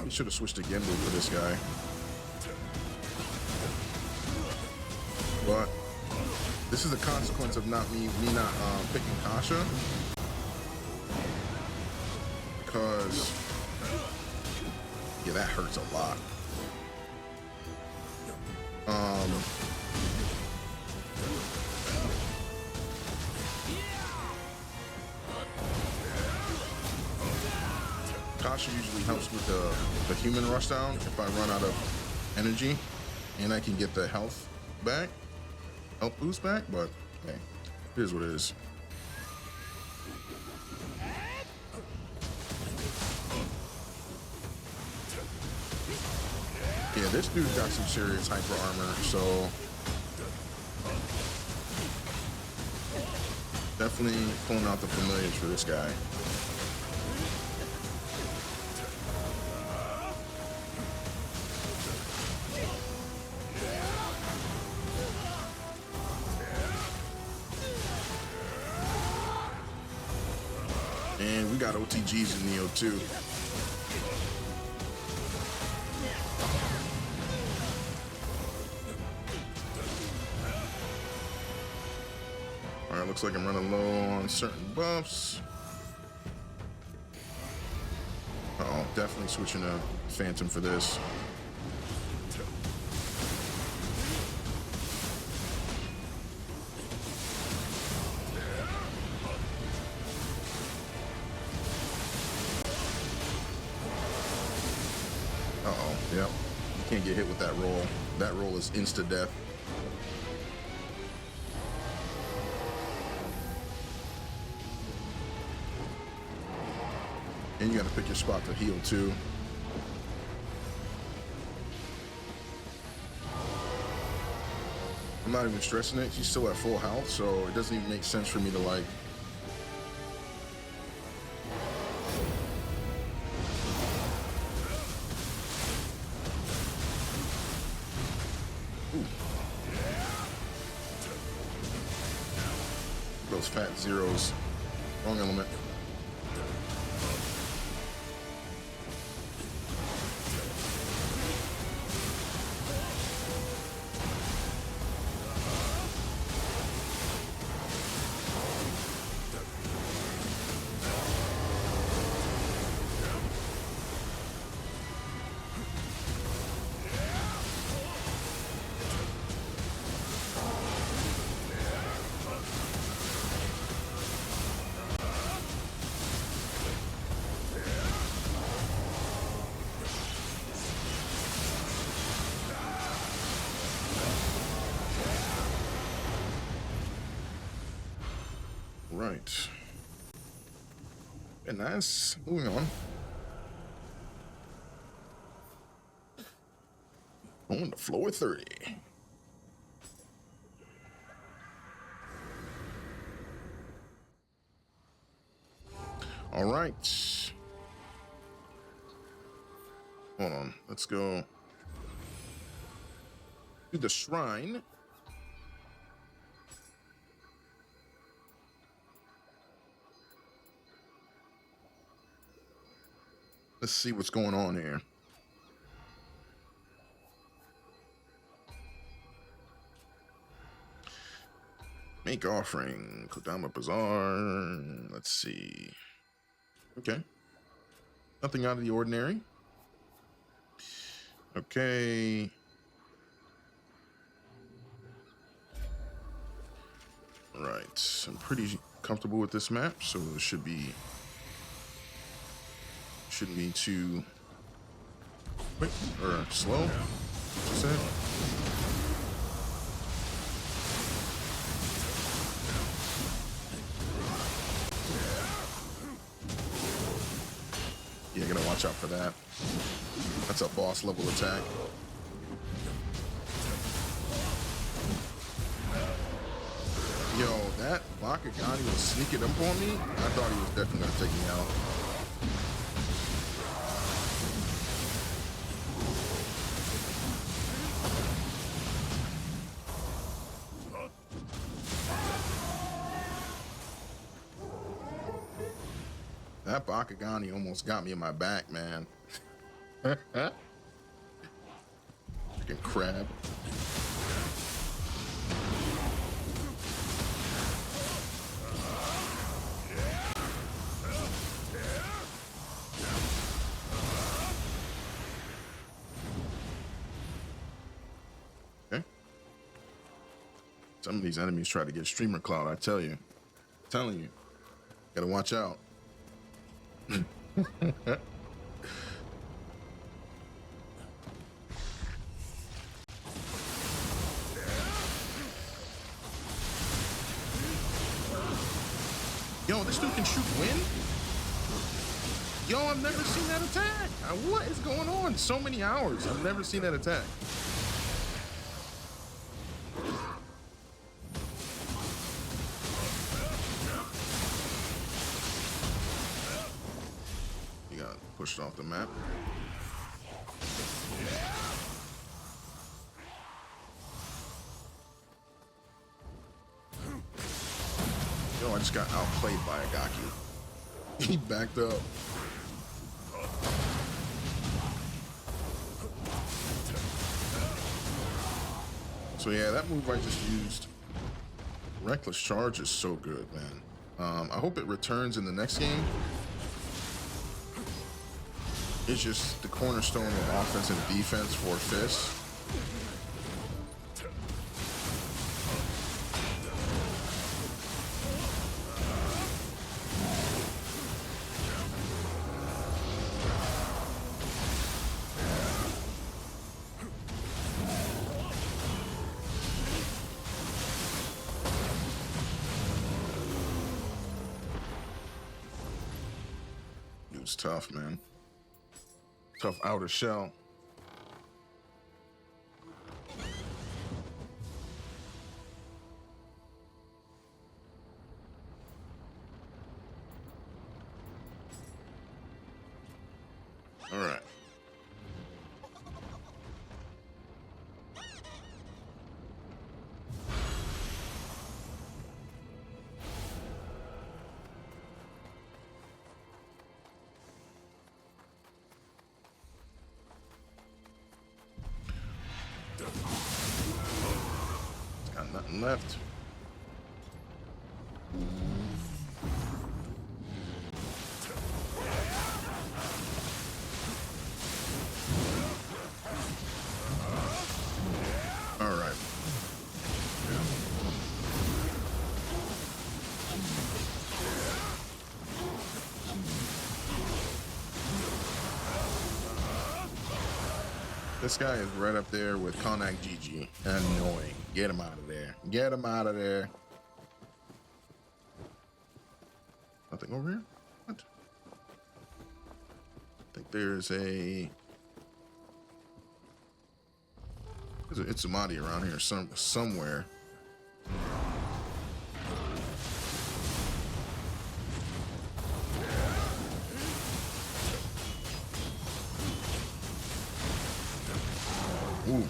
[SPEAKER 1] Probably should have switched to Genbu for this guy. But this is a consequence of not me not picking Kasha. Because yeah, that hurts a lot. Kasha usually helps with the human rush down if I run out of energy, and I can get the health boost back, but hey, it is what it is. Yeah, this dude's got some serious hyper armor, so definitely pulling out the familiars for this guy. And we got OTGs in Neo too. All right, looks like I'm running low on certain buffs. Uh-oh, definitely switching to Phantom for this. Uh-oh, yep. You can't get hit with that roll. That roll is insta-death. And you gotta pick your spot to heal too. I'm not even stressing it. She's still at full health, so it doesn't even make sense for me to like. Ooh. Those fat zeros. Wrong element. Right. And nice. Moving on. On to floor 30. All right. Hold on. Let's go to the shrine. Let's see what's going on here. Make offering, Kodama Bazaar. Let's see. Okay. Nothing out of the ordinary. Okay. All right. I'm pretty comfortable with this map, so it shouldn't be too quick or slow. What you said? Yeah, gotta watch out for that. That's a boss level attack. Yo, that Bakagani was sneaking up on me. I thought he was definitely gonna take me out. That Bakagani almost got me in my back, man. Freaking crab. Okay. Some of these enemies try to get streamer clout, I tell you. I'm telling you. Gotta watch out. Yo, this dude can shoot wind? Yo, I've never seen that attack. What is going on? So many hours. I've never seen that attack. He got pushed off the map. Yo, I just got outplayed by Agaki. He backed up. So yeah, that move I just used, Reckless Charge, is so good, man. I hope it returns in the next game. It's just the cornerstone of offense and defense for Fist. It's tough, man. Tough outer shell. All right. Got nothing left. All right. This guy is right up there with Konak GG. Annoying. Get him out of there. Get him out of there. Nothing over here? What? I think there's a Itzumati around here somewhere. Ooh.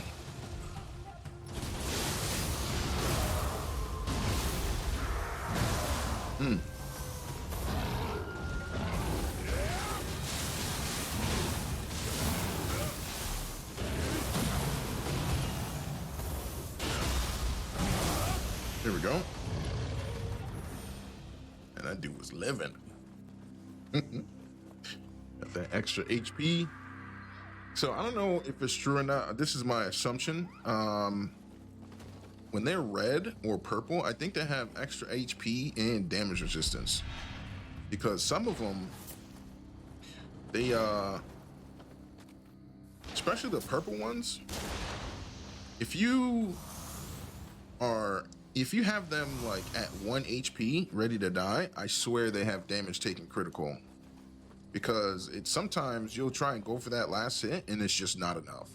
[SPEAKER 1] Here we go. And that dude was living. Got that extra HP. So I don't know if it's true or not. This is my assumption. When they're red or purple, I think they have extra HP and damage resistance. Because some of them, they, especially the purple ones, if you have them like at 1 HP ready to die, I swear they have damage taken critical. Because it's sometimes you'll try and go for that last hit and it's just not enough.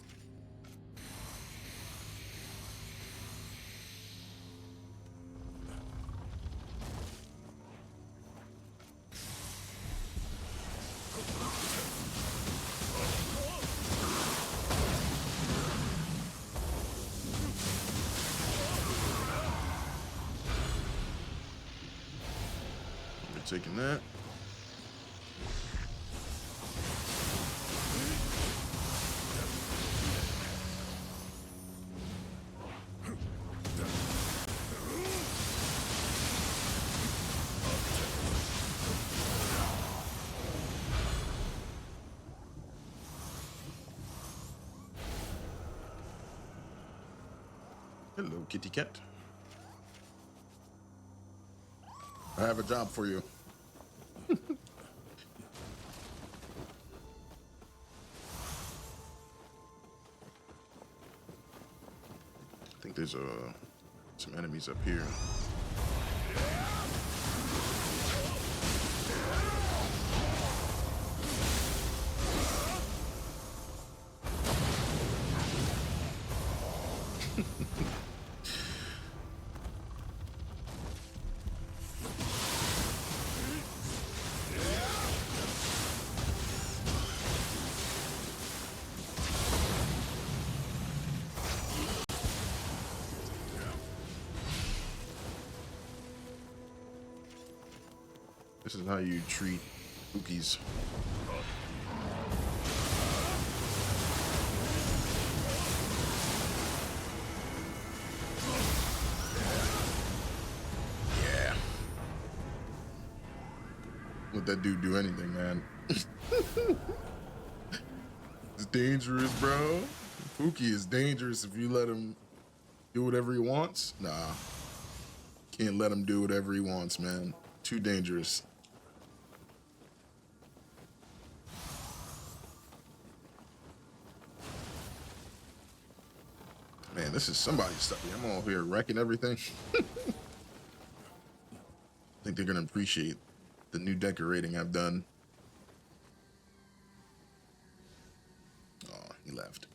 [SPEAKER 1] We're taking that. Hello, kitty cat. I have a job for you. I think there's some enemies up here. This is how you treat spookies. Yeah. Let that dude do anything, man. It's dangerous, bro. Pookie is dangerous if you let him do whatever he wants. Nah. Can't let him do whatever he wants, man. Too dangerous. Man, this is somebody's stuff. I'm all here wrecking everything. I think they're gonna appreciate the new decorating I've done. Oh, he left.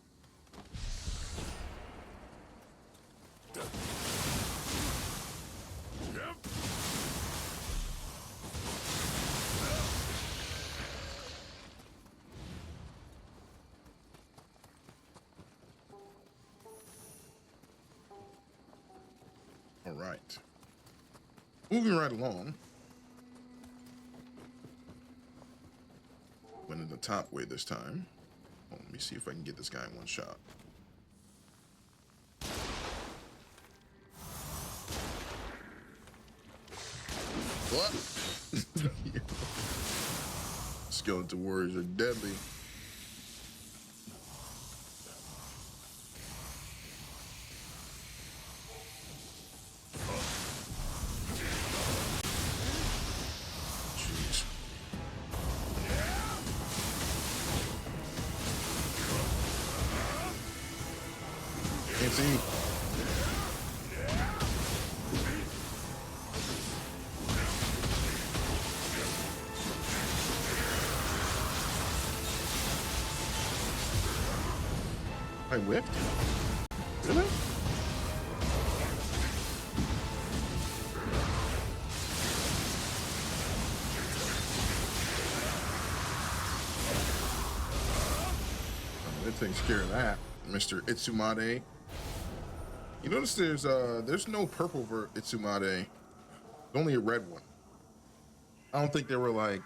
[SPEAKER 1] All right. Moving right along. Went in the top way this time. Oh, let me see if I can get this guy in one shot. What? Skeleton warriors are deadly. Jeez. Can't see. I whipped? Really? That takes care of that, Mr. Itsumade. You notice there's no purple for Itsumade. Only a red one. I don't think they were like,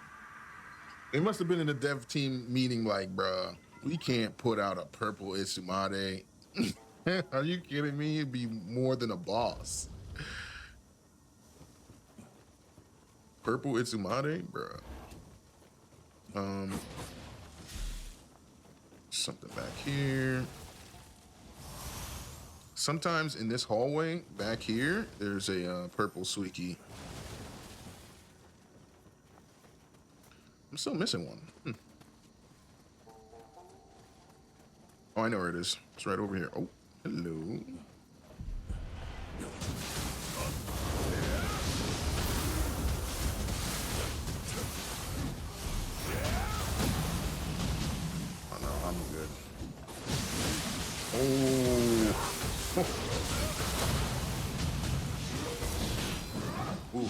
[SPEAKER 1] they must have been in a dev team meeting like, bruh, we can't put out a purple Itsumade. Are you kidding me? It'd be more than a boss. Purple Itsumade, bruh. Something back here. Sometimes in this hallway back here, there's a purple Suiki. I'm still missing one. Oh, I know where it is. It's right over here. Oh, hello. Oh, no, I'm good. Oh. Ooh.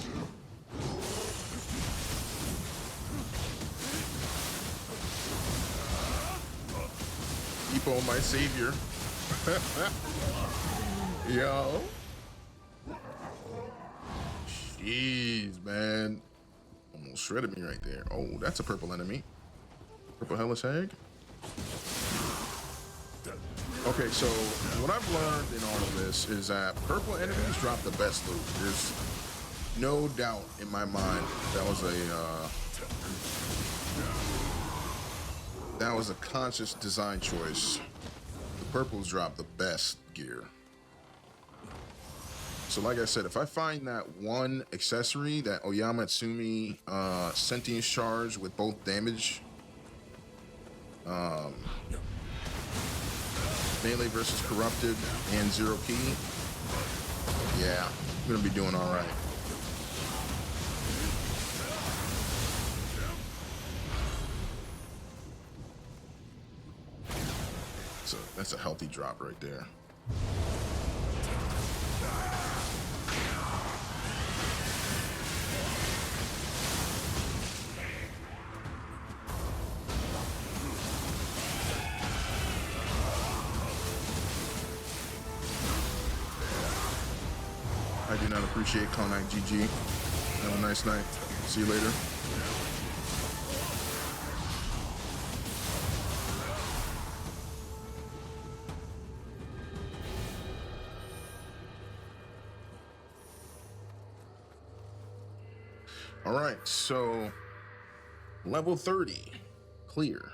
[SPEAKER 1] Depot, my savior. Yo. Jeez, man. Almost shredded me right there. Oh, that's a purple enemy. Purple hellish hag. Okay, so what I've learned in all of this is that purple enemies drop the best loot. There's no doubt in my mind that was a conscious design choice. The purples drop the best gear. So like I said, if I find that one accessory, that Oyamatsumi sentient charge with both damage, melee versus corrupted and 0P, yeah, I'm gonna be doing all right. So that's a healthy drop right there. I do not appreciate Connect GG. Have a nice night. See you later. All right, so level 30, clear.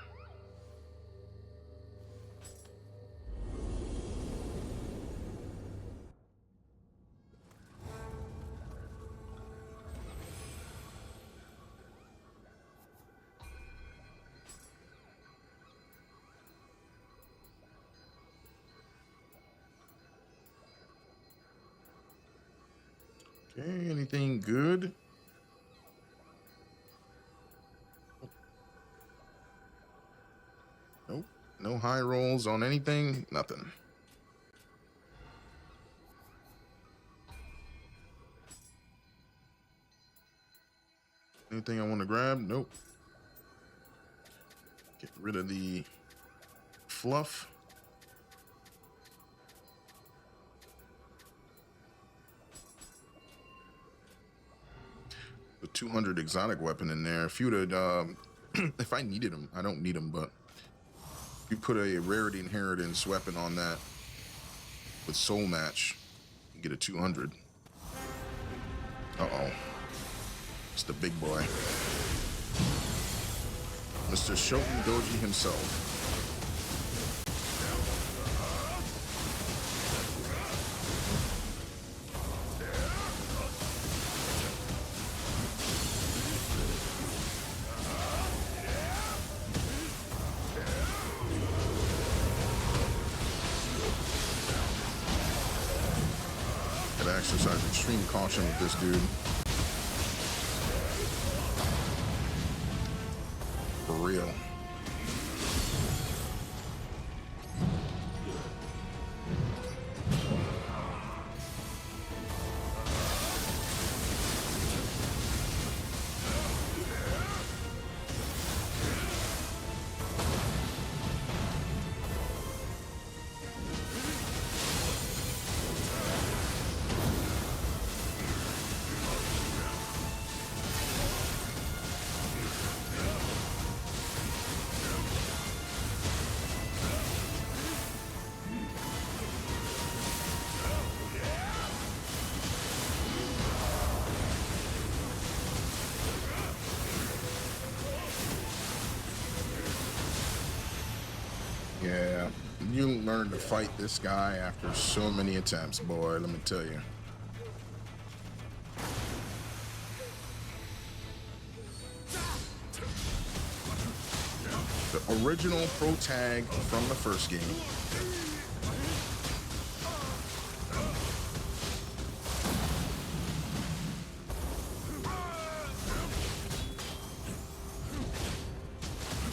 [SPEAKER 1] Okay, anything good? Nope, no high rolls on anything, nothing. Anything I want to grab? Nope. Get rid of the fluff. The 200 exotic weapon in there. If you would have, if I needed them, I don't need them, but if you put a rarity inheritance weapon on that with soul match, you get a 200. Uh-oh. It's the big boy. Mr. Shoten Doji himself. Gotta exercise extreme caution with this dude. For real. Yeah, you learn to fight this guy after so many attempts, boy, let me tell you. The original pro tag from the first game.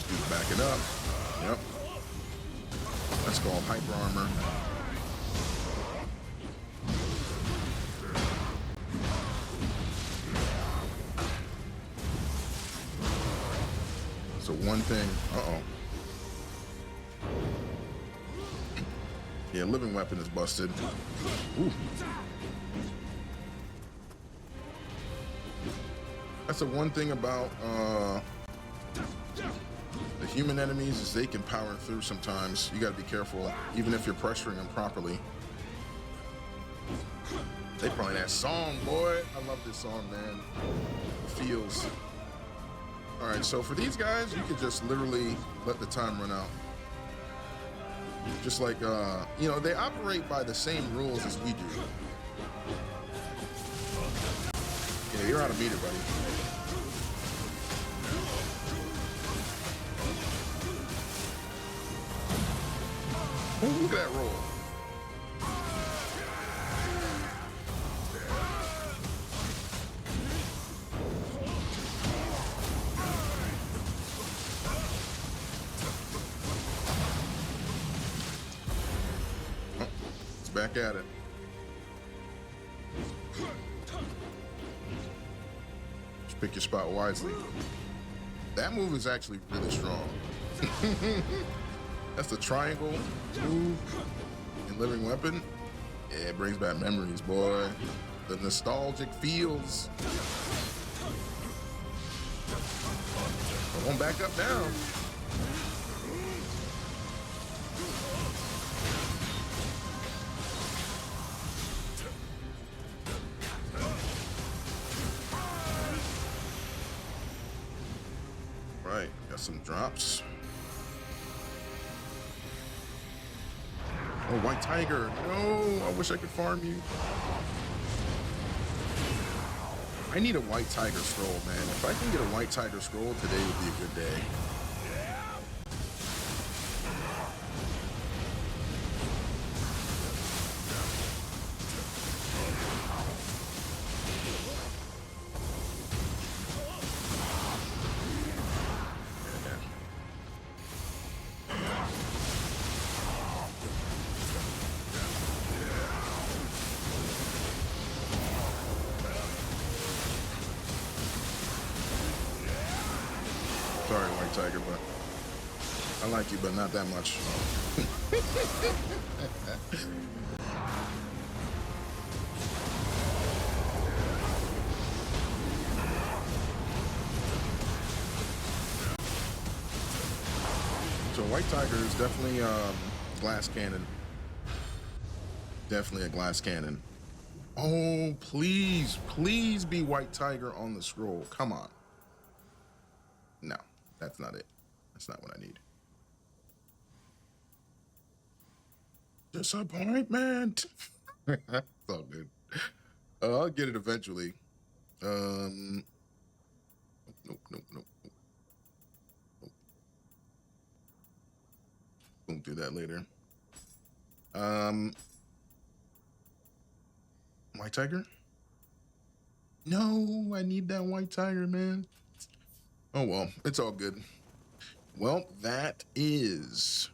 [SPEAKER 1] Just back it up. Yep. That's called hyper armor. So one thing, yeah, living weapon is busted. Ooh. That's the one thing about the human enemies is they can power through sometimes. You gotta be careful, even if you're pressuring them properly. They probably that song, boy. I love this song, man. The feels. All right, so for these guys, you could just literally let the time run out. Just like, you know, they operate by the same rules as we do. figure out how to beat it, buddy. Oh, look at that roll. Oh, it's back at it. Just pick your spot wisely. That move is actually really strong. That's the triangle move in Living Weapon. Yeah, it brings back memories, boy. The nostalgic feels. Come on, back up now. Right, got some drops. Oh, White Tiger. No, I wish I could farm you. I need a White Tiger scroll, man. If I can get a White Tiger scroll, today would be a good day. Sorry, White Tiger, but I like you, but not that much. So White Tiger is definitely glass cannon. Definitely a glass cannon. Oh, please, please be White Tiger on the scroll. Come on. No, that's not it. That's not what I need. Disappointment. It's all good. I'll get it eventually. Nope, nope, nope, nope. Won't do that later. White Tiger? No, I need that White Tiger, man. Oh, well, it's all good. Well, that is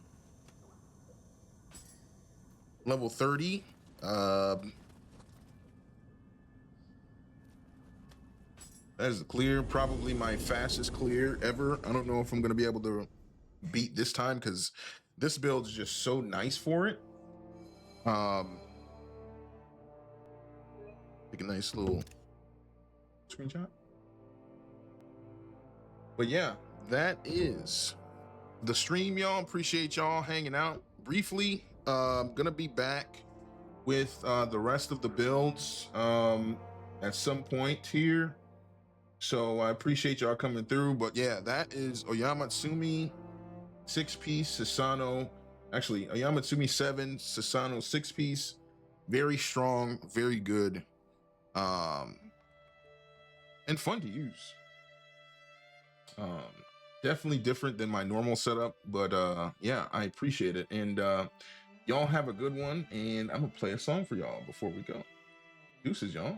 [SPEAKER 1] level 30. That is a clear, probably my fastest clear ever. I don't know if I'm going to be able to beat this time because this build is just so nice for it. Take a nice little screenshot. But yeah, that is the stream, y'all. Appreciate y'all hanging out. Briefly, gonna be back with the rest of the builds at some point here. So I appreciate y'all coming through. But yeah, that is Oyamatsumi 6-piece, Susano. Actually, Oyamatsumi 7, Susano 6-piece. Very strong, very good. And fun to use. Definitely different than my normal setup, but yeah, I appreciate it. And y'all have a good one, and I'm gonna play a song for y'all before we go. Deuces, y'all.